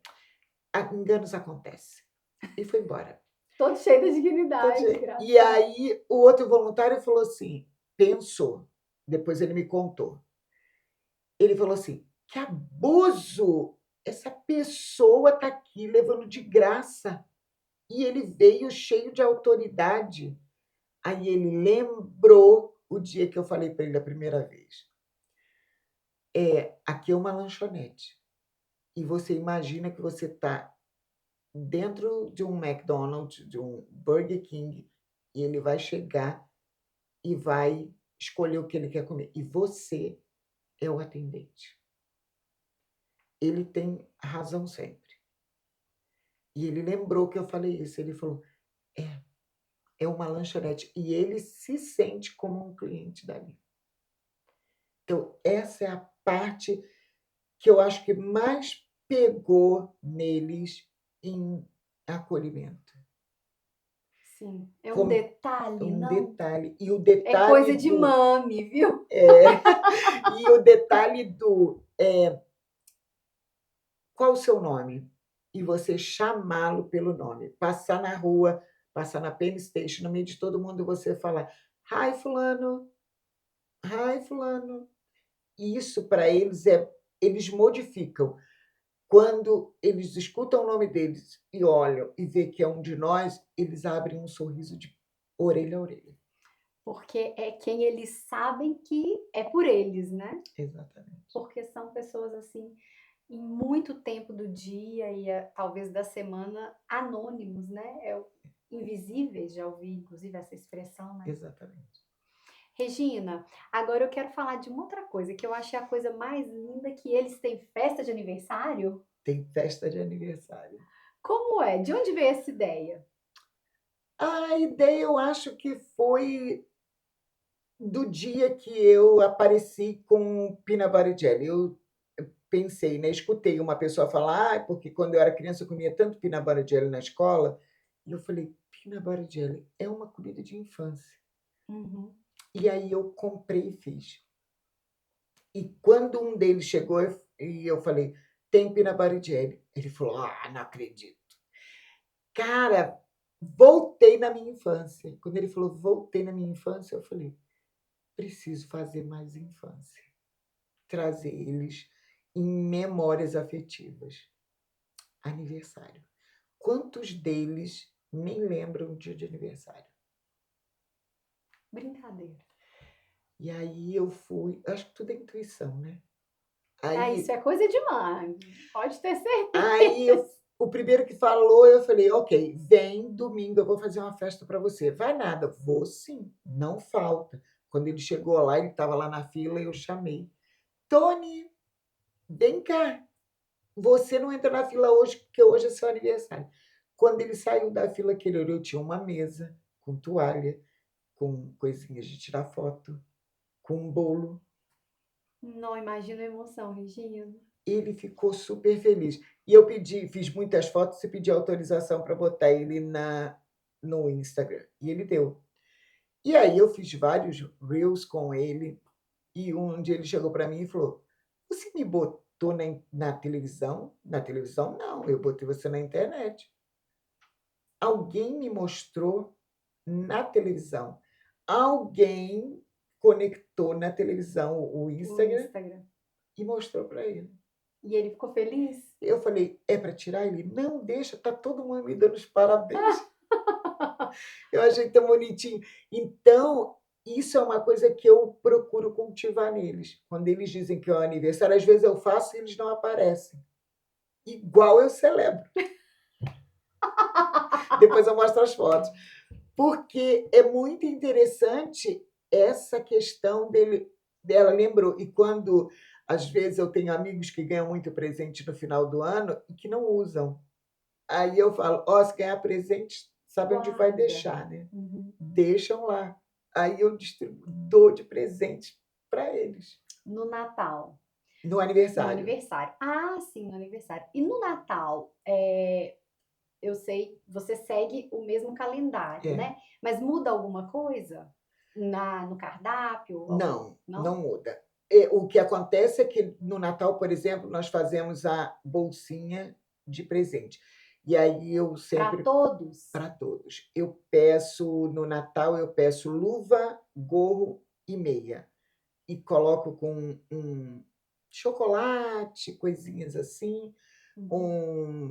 enganos acontecem". E foi embora. Todo cheio da Todo dignidade, jeito. graças E a Deus. aí o outro voluntário falou assim, pensou, depois ele me contou. Ele falou assim: "Que abuso! Essa pessoa está aqui levando de graça". E ele veio cheio de autoridade. Aí ele lembrou o dia que eu falei para ele a primeira vez: aqui é uma lanchonete, e você imagina que você está dentro de um McDonald's, de um Burger King, e ele vai chegar e vai escolher o que ele quer comer, e você é o atendente. Ele tem razão sempre. E ele lembrou que eu falei isso, ele falou: "É, é uma lanchonete", e ele se sente como um cliente dali. Então essa é a parte que eu acho que mais pegou neles em acolhimento. Sim, é um Como detalhe, um não? detalhe, e o É detalhe coisa de do mami, viu? e o detalhe do, qual o seu nome? E você chamá-lo pelo nome, passar na rua, passar na Penn Station, no meio de todo mundo, você falar: "Hi fulano, hi fulano". E isso para eles eles modificam. Quando eles escutam o nome deles e olham e vê que é um de nós, eles abrem um sorriso de orelha a orelha. Porque é quem eles sabem que é por eles, né? Exatamente. Porque são pessoas assim, em muito tempo do dia e talvez da semana, anônimos, né? Invisíveis, já ouvi inclusive essa expressão, né? Exatamente. Regina, agora eu quero falar de uma outra coisa que eu achei a coisa mais linda, que eles têm festa de aniversário. Tem festa de aniversário. Como é? De onde veio essa ideia? A ideia eu acho que foi do dia que eu apareci com o peanut butter jelly. Eu pensei, né, escutei uma pessoa falar: porque quando eu era criança eu comia tanto peanut butter jelly na escola", e eu falei: "Peanut butter jelly é uma comida de infância". Uhum. E aí eu comprei e fiz. E quando um deles chegou e eu falei: "Tem peanut butter jelly". Ele falou: "Ah, não acredito". Cara, voltei na minha infância. Quando ele falou: "Voltei na minha infância", eu falei: "Preciso fazer mais infância". Trazer eles em memórias afetivas. Aniversário. Quantos deles nem lembram o dia de aniversário? Brincadeira. E aí eu fui, acho que tudo é intuição, né. Ah, isso Aí é coisa de mãe, pode ter certeza. aí eu o primeiro que falou, eu falei: "Ok, vem domingo, eu vou fazer uma festa para você". "Vai nada". "Vou sim, não falta". Quando ele chegou lá, ele estava lá na fila, eu chamei: "Tony, vem cá, você não entra na fila hoje, porque hoje é seu aniversário". Quando ele saiu da fila, que ele olhou, tinha uma mesa com toalha, com coisinhas de tirar foto, com um bolo. Não imagino a emoção, Regina. Ele ficou super feliz. E eu fiz muitas fotos e pedi autorização para botar ele no Instagram, e ele deu. E aí eu fiz vários reels com ele, e um dia ele chegou para mim e falou: "Você me botou na televisão?". "Na televisão não, eu botei você na internet". Alguém me mostrou na televisão. Alguém conectou na televisão o O Instagram Instagram. e mostrou para ele. E ele ficou feliz? Eu falei: "É para tirar?". Ele: "Não, deixa, tá todo mundo me dando os parabéns". Eu achei tão bonitinho. Então, isso é uma coisa que eu procuro cultivar neles. Quando eles dizem que é o aniversário, às vezes eu faço e eles não aparecem. Igual eu celebro. Depois eu mostro as fotos. Porque é muito interessante essa questão dela lembrou. E quando, às vezes, eu tenho amigos que ganham muito presente no final do ano e que não usam. Aí eu falo: "Ó, se ganhar presente, sabe onde vai Guarda. deixar, né? Uhum. Deixam lá". Aí eu distribuo, dou de presente para eles. No Natal. No No aniversário. aniversário. Ah, sim, no aniversário. E no Natal, eu sei, você segue o mesmo calendário, É. né? Mas muda alguma coisa no cardápio? Não, não Não? muda. O que acontece é que no Natal, por exemplo, nós fazemos a bolsinha de presente. E aí eu Para sempre todos? para todos. Eu peço no Natal, eu peço luva, gorro e meia. E coloco com chocolate, coisinhas assim, Uhum.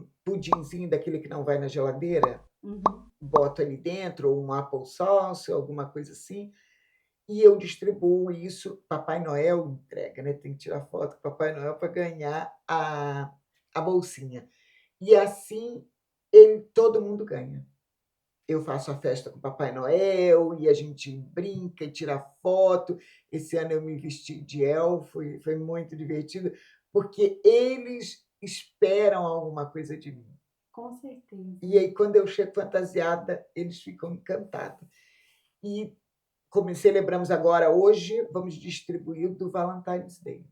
um pudinzinho daquele que não vai na geladeira, Uhum. boto ali dentro, ou um applesauce, alguma coisa assim, e eu distribuo isso. Papai Noel entrega, né, tem que tirar foto com Papai Noel para ganhar a bolsinha. E assim todo mundo ganha. Eu faço a festa com o Papai Noel e a gente brinca e tira foto. Esse ano eu me vesti de elfo e foi muito divertido, porque eles esperam alguma coisa de mim. Com certeza. E aí quando eu chego fantasiada, eles ficam encantados. E como celebramos agora hoje, vamos distribuir do Valentine's Day.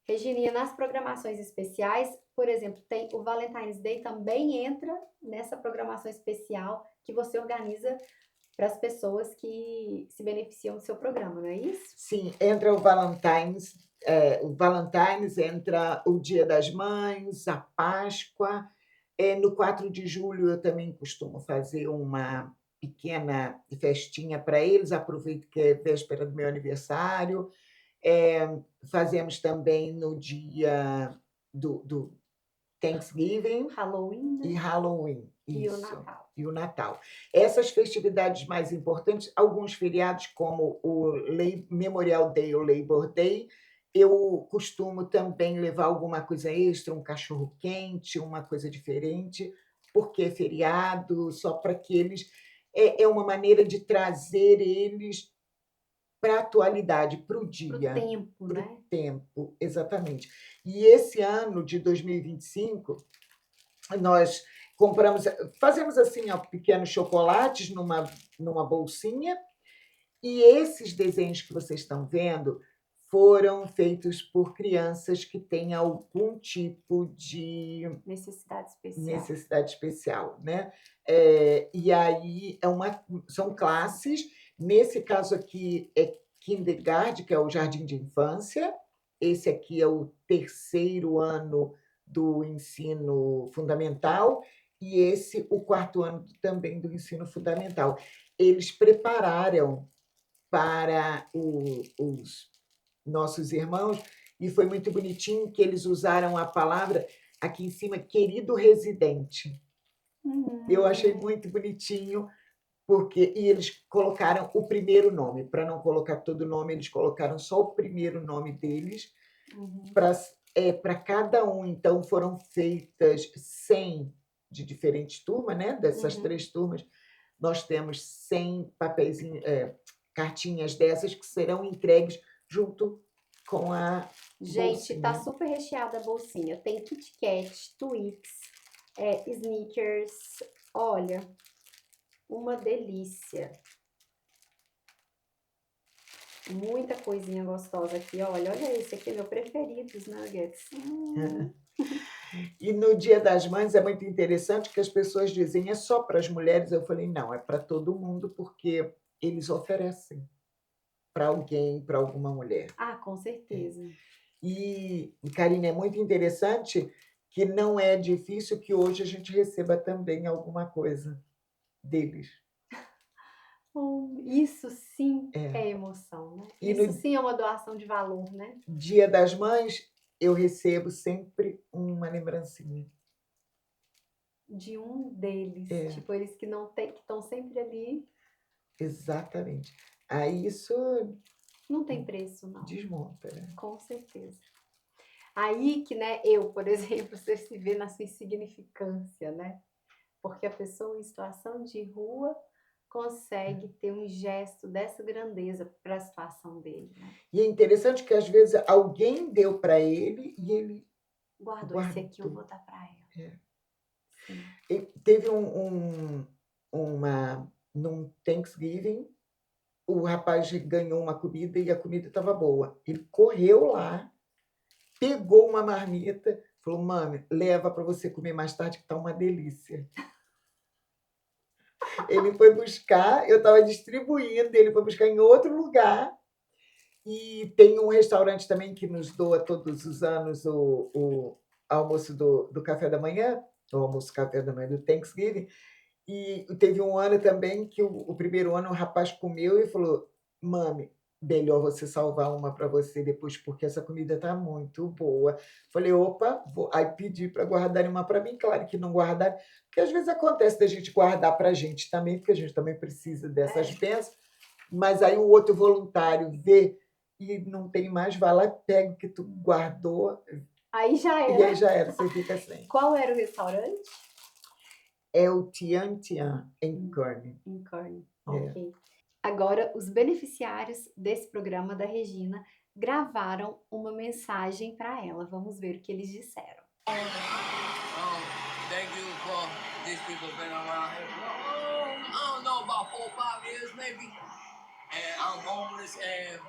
Regininha, nas programações especiais, por exemplo, tem o Valentine's Day também entra nessa programação especial que você organiza para as pessoas que se beneficiam do seu programa, não é isso? Sim, entra o Valentine's, entra o Dia das Mães, a Páscoa. No 4 de julho eu também costumo fazer uma pequena festinha para eles, aproveito que é véspera do meu aniversário. Fazemos também no dia do Thanksgiving Halloween, e né? Halloween, E o isso, Natal. e o Natal. Essas festividades mais importantes, alguns feriados como o Memorial Day ou Labor Day, eu costumo também levar alguma coisa extra, um cachorro quente, uma coisa diferente, porque é feriado, só para que eles é uma maneira de trazer eles para a atualidade, para o Para o dia, tempo, para o né? tempo, exatamente. E esse ano de 2025 nós compramos, fazemos assim, ó, pequenos chocolates numa bolsinha, e esses desenhos que vocês estão vendo foram feitos por crianças que têm algum tipo de Necessidade especial. necessidade especial, né. E aí são classes, nesse caso aqui é kindergarten, que é o jardim de infância, esse aqui é o terceiro ano do ensino fundamental e esse o quarto ano também do ensino fundamental. Eles prepararam para os nossos irmãos, e foi muito bonitinho que eles usaram a palavra aqui em cima, querido residente. Eu achei Hum. muito bonitinho, porque eles colocaram o primeiro nome, para não colocar todo o nome, eles colocaram só o primeiro nome deles, Uhum. para cada um. Então foram feitas 100 de diferentes turmas, né, dessas Uhum. 3 turmas, nós temos 100 cartinhas dessas que serão entregues junto com a Gente, tá bolsinha. super recheada a bolsinha. Tem Kit Kat, Twix, Snickers. Olha, uma delícia. Muita coisinha gostosa aqui. Olha esse aqui, é meu preferido, os nuggets. E no Dia das Mães é muito interessante que as pessoas dizem: "É só para as mulheres?" Eu falei: "Não, é para todo mundo, porque eles oferecem para alguém, para alguma mulher". Ah, com É. certeza. E Karine, é muito interessante que não é difícil que hoje a gente receba também alguma coisa deles. Isso sim É. é emoção, né? E no Isso sim é uma doação de valor, né? Dia das Mães, eu recebo sempre uma lembrancinha. De um deles, É, tipo, eles que não têm, que estão sempre ali, exatamente. Aí isso não tem preço, não, desmonta, né. com certeza. Aí que, né, eu, por exemplo, você se vê na sua insignificância, né? Porque a pessoa em situação de rua consegue ter um gesto dessa grandeza para a situação dele, né? E é interessante que às vezes alguém deu para ele e ele Guardou, esse aqui eu guardou. vou dar para ela. É. Sim. E teve uma num Thanksgiving, o rapaz ganhou uma comida e a comida estava boa. Ele correu lá, pegou uma marmita, falou: "Mami, leva para você comer mais tarde que tá uma delícia". Ele foi buscar, eu estava distribuindo, ele foi buscar em outro lugar, e tem um restaurante também que nos doa todos os anos o almoço do café da manhã, o almoço café da manhã do Thanksgiving, e teve um ano também que o primeiro ano o rapaz comeu e falou: "Mami, melhor você salvar uma para você depois, porque essa comida tá muito boa. Falei: "Opa, vou", aí pedi para guardarem uma para mim, claro que não guardaram, porque às vezes acontece da gente guardar para a gente também, porque a gente também precisa dessas É. bênçãos, mas aí o outro voluntário vê e não tem mais, vai lá, pega o que tu guardou, Aí já e aí era. já era, você fica sem. Qual era o restaurante? É o Tian Tian, em Hum, Cannes. em Cannes. É. Ok. Agora, os beneficiários desse programa da Regina gravaram uma mensagem para ela. Vamos ver o que eles disseram. Thank you for these people been around here. I don't know, about 4 or 5 years maybe. And I'm homeless and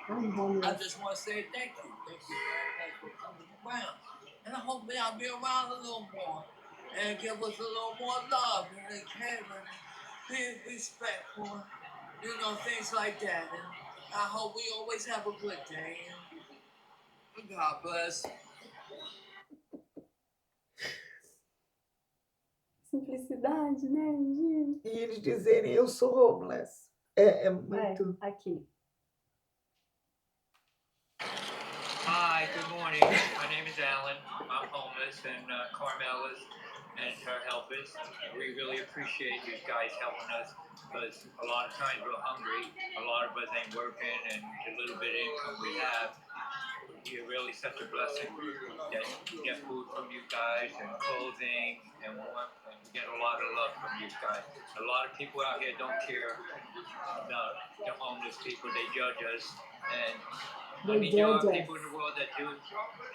I'm I homeless. just want to say thank you. Thank you very much for coming around. And I hope that I'll be around a little more and give us a little more love and caring, being respectful, you know, things like that. And I hope we always have a good day. And God bless. Simplicidade, né, Regina? E eles dizerem: "Eu sou homeless". É É, muito. aqui. Hi, good morning. My name is Alan. I'm homeless, and Carmel is and her helpers. We really appreciate you guys helping us because a lot of times we're hungry. A lot of us ain't working, and the little bit of income we have, you're really such a blessing that we get food from you guys and clothing and warmth, and we get a lot of love from you guys. A lot of people out here don't care about the homeless people. They judge us, and I mean, there are people in the world that do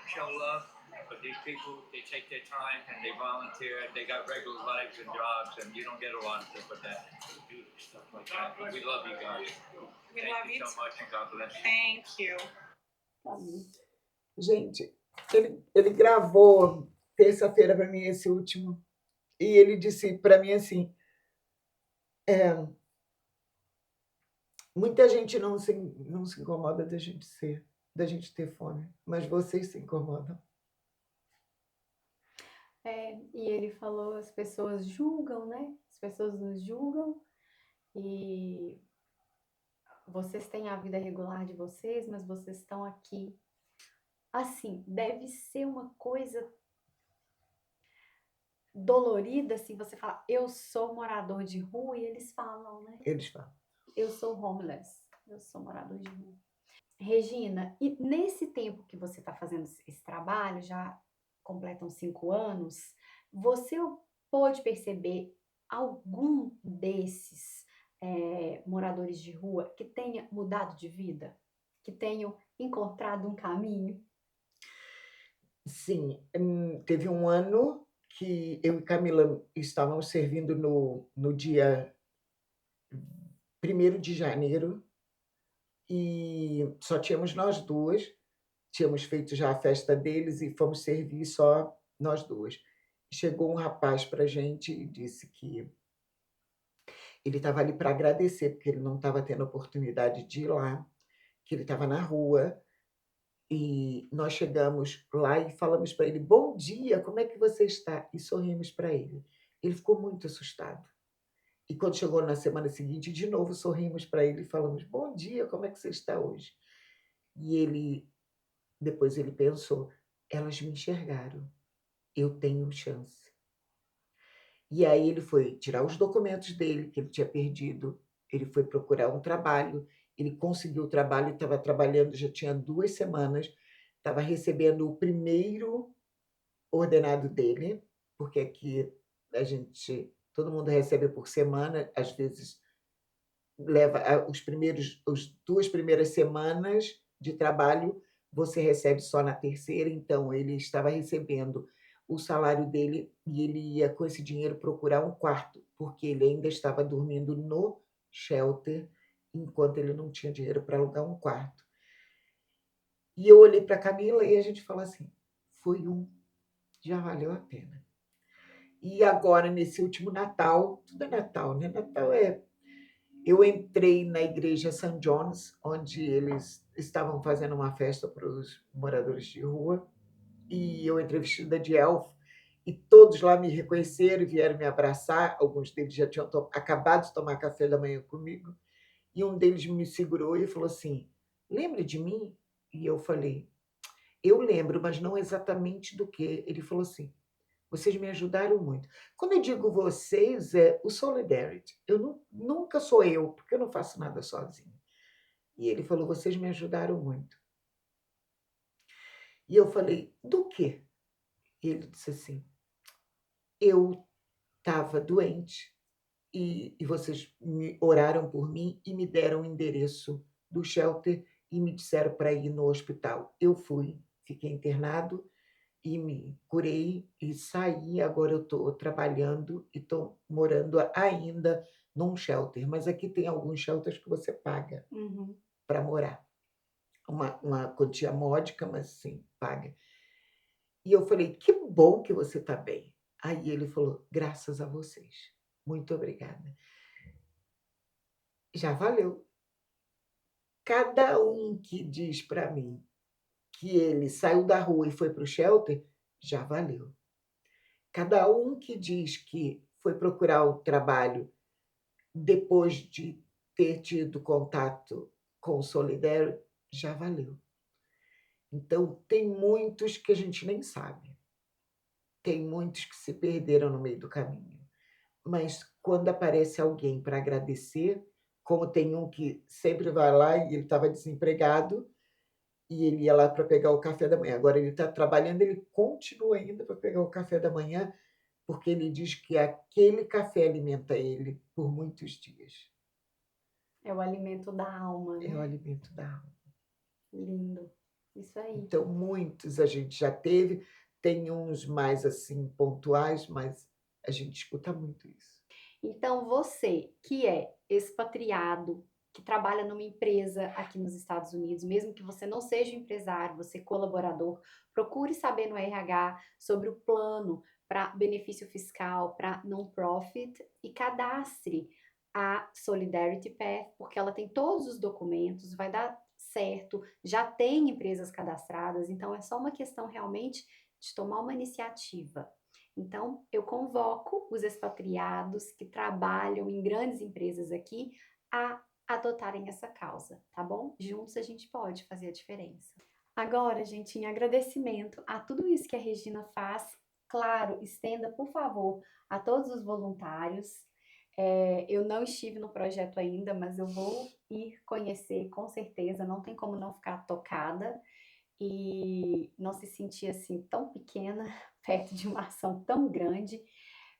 show love, but these people, they take their time and they volunteer. They got regular lives and jobs, and you don't get a lot of people that do stuff like that. But we love you guys. We Thank love you you so much, and God bless you. Thank you. Tá bom. Gente, ele gravou terça-feira para mim esse último, e ele disse para mim assim: "Muita gente não se incomoda da gente ter fome, mas vocês se incomodam". E ele falou: as pessoas julgam, né? As pessoas nos julgam e vocês têm a vida regular de vocês, mas vocês estão aqui. Assim, deve ser uma coisa dolorida, assim, você fala, eu sou morador de rua, e eles falam, né? Eles falam. Eu sou homeless, eu sou morador de rua. Regina, e nesse tempo que você está fazendo esse trabalho, já completam 5 anos, você pôde perceber algum desses moradores de rua que tenha mudado de vida? Que tenham encontrado um caminho? Sim, teve um ano que eu e Camila estávamos servindo no dia 1º de janeiro, e só tínhamos nós 2, tínhamos feito já a festa deles e fomos servir só nós 2. Chegou um rapaz pra gente e disse que ele estava ali para agradecer, porque ele não estava tendo oportunidade de ir lá, que ele estava na rua, e nós chegamos lá e falamos para ele: "Bom dia, como é que você está?", e sorrimos para ele. Ele ficou muito assustado. E quando chegou na semana seguinte, de novo sorrimos para ele e falamos: "Bom dia, como é que você está hoje?". E depois ele pensou: "Elas me enxergaram, eu tenho chance". E aí ele foi tirar os documentos dele, que ele tinha perdido, ele foi procurar um trabalho, ele conseguiu o trabalho, estava trabalhando já tinha 2 semanas, estava recebendo o primeiro ordenado dele, porque aqui todo mundo recebe por semana, às vezes leva os 2 primeiras semanas de trabalho, você recebe só na terceira, então ele estava recebendo o salário dele e ele ia com esse dinheiro procurar um quarto, porque ele ainda estava dormindo no shelter, enquanto ele não tinha dinheiro para alugar um quarto. E eu olhei para Camila e a gente falou assim: "Foi já valeu a pena". E agora nesse último Natal, tudo é Natal, né, eu entrei na igreja St. John's, onde eles estavam fazendo uma festa para os moradores de rua, e eu entrei vestida de elfo, e todos lá me reconheceram e vieram me abraçar, alguns deles já tinham acabado de tomar café da manhã comigo, e um deles me segurou e falou assim: "Lembra de mim?" E eu falei: "Eu lembro, mas não exatamente do quê". Ele falou assim: "Vocês me ajudaram muito". Quando eu digo vocês, é o Solidarity. Eu nunca sou eu, porque eu não faço nada sozinha. E ele falou: "Vocês me ajudaram muito". E eu falei: "Do quê?" E ele disse assim: "Eu estava doente e vocês me oraram por mim e me deram o endereço do shelter e me disseram para ir no hospital. Eu fui, fiquei internado e me curei e saí. Agora eu estou trabalhando e estou morando ainda num shelter, mas aqui tem alguns shelters que você paga Uhum. para morar. Uma quantia módica, mas sim, paga". E eu falei: "Que bom que você está bem". Aí ele falou: "Graças a vocês. Muito obrigada". Já valeu. Cada um que diz para mim que ele saiu da rua e foi para o shelter, já valeu. Cada um que diz que foi procurar o trabalho depois de ter tido contato com o Solidário, já valeu. Então, tem muitos que a gente nem sabe. Tem muitos que se perderam no meio do caminho. Mas quando aparece alguém para agradecer, como tem um que sempre vai lá e ele estava desempregado, e ele ia lá para pegar o café da manhã. Agora ele está trabalhando, ele continua indo para pegar o café da manhã, porque ele diz que aquele café alimenta ele por muitos dias. É o alimento da alma, É o né? alimento da alma. Lindo. Isso aí. Então, muitos a gente já teve, tem uns mais assim pontuais, mas a gente escuta muito isso. Então, você que é expatriado, que trabalha numa empresa aqui nos Estados Unidos, mesmo que você não seja empresário, você é colaborador, procure saber no RH sobre o plano para benefício fiscal, para non-profit e cadastre a Solidarity Path, porque ela tem todos os documentos, vai dar certo, já tem empresas cadastradas, então é só uma questão realmente de tomar uma iniciativa. Então, eu convoco os expatriados que trabalham em grandes empresas aqui a adotarem essa causa, tá bom? Juntos a gente pode fazer a diferença. Agora, gente, em agradecimento a tudo isso que a Regina faz, claro, estenda, por favor, a todos os voluntários. Eu não estive no projeto ainda, mas eu vou ir conhecer com certeza, não tem como não ficar tocada e não se sentir assim tão pequena perto de uma ação tão grande,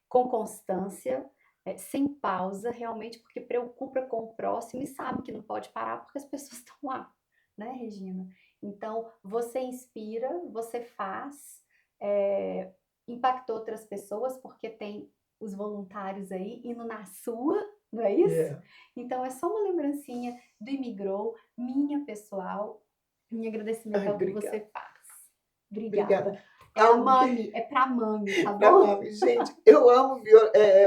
com constância, sem pausa, realmente porque preocupa com o próximo e sabe que não pode parar porque as pessoas estão lá, né, Regina? Então, você inspira, você faz, é, impactou outras pessoas porque tem os voluntários aí indo na sua, não é isso? É. Então, é só uma lembrancinha do Imigrou, minha pessoal, em agradecimento Ai, ao que você obrigada. faz. Obrigada. Obrigada. É a Alguém mami, é pra mami, tá para bom? mami. Gente, eu amo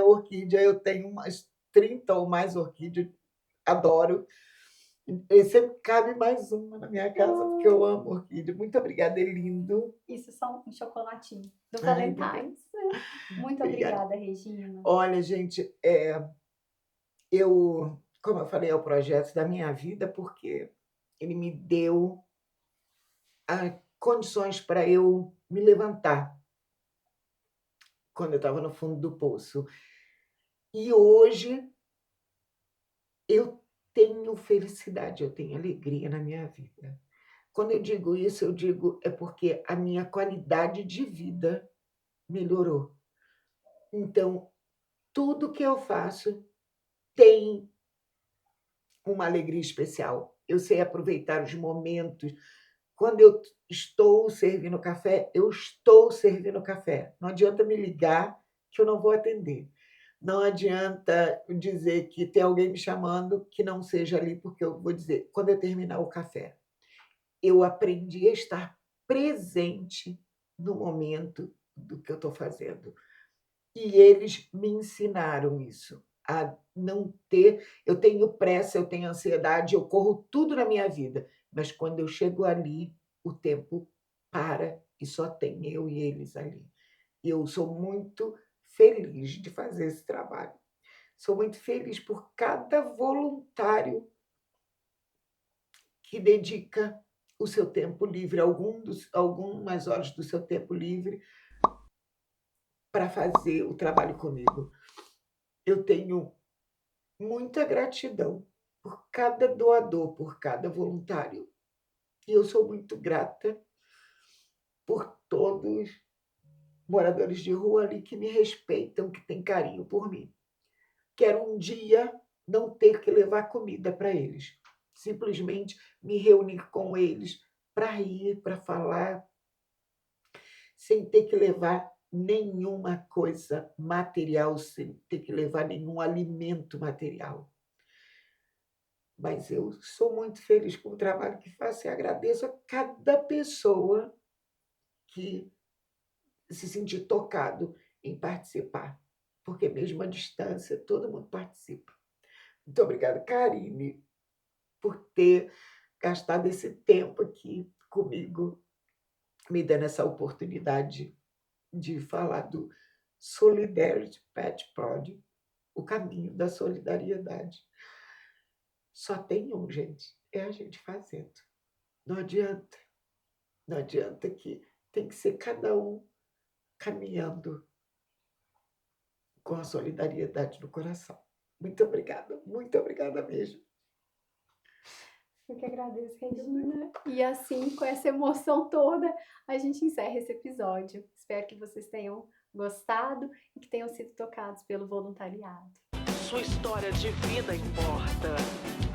orquídea, eu tenho umas 30 ou mais orquídeas, adoro. E sempre cabe mais uma na minha casa, porque eu Ai, amo orquídea. Muito obrigada, é lindo. isso é só um chocolatinho do Ai, obrigada. Valentine's. Muito Obrigada. obrigada, Regina. Olha, gente, como eu falei, é o projeto da minha vida, porque ele me deu condições para eu me levantar quando eu estava no fundo do poço. E hoje eu tenho felicidade, eu tenho alegria na minha vida. Quando eu digo isso, eu digo é porque a minha qualidade de vida melhorou. Então, tudo que eu faço tem uma alegria especial. Eu sei aproveitar os momentos. Quando eu estou servindo café, eu estou servindo café. Não adianta me ligar que eu não vou atender. Não adianta dizer que tem alguém me chamando que não seja ali, porque eu vou dizer, quando eu terminar o café. Eu aprendi a estar presente no momento do que eu estou fazendo. E eles me ensinaram isso, a não ter. Eu tenho pressa, eu tenho ansiedade, eu corro tudo na minha vida, mas quando eu chego ali, o tempo para e só tem eu e eles ali. E eu sou muito feliz de fazer esse trabalho. Sou muito feliz por cada voluntário que dedica o seu tempo livre, algumas horas do seu tempo livre, para fazer o trabalho comigo. Eu tenho muita gratidão por cada doador, por cada voluntário. E eu sou muito grata por todos moradores de rua ali que me respeitam, que têm carinho por mim. Quero um dia não ter que levar comida para eles. Simplesmente me reunir com eles para rir, para falar, sem ter que levar nenhuma coisa material, sem ter que levar nenhum alimento material. Mas eu sou muito feliz com o trabalho que faço e agradeço a cada pessoa que se sentir tocado em participar, porque mesmo à distância todo mundo participa. Muito obrigada, Karine, por ter gastado esse tempo aqui comigo, me dando essa oportunidade de falar do Solidarity Pet Prod, o caminho da solidariedade. Só tem um, gente, é a gente fazendo. Não adianta, não adianta que tem que ser cada um caminhando com a solidariedade no coração. Muito obrigada mesmo. Eu que agradeço, Regina. E assim, com essa emoção toda, a gente encerra esse episódio. Espero que vocês tenham gostado e que tenham sido tocados pelo voluntariado. Sua história de vida importa.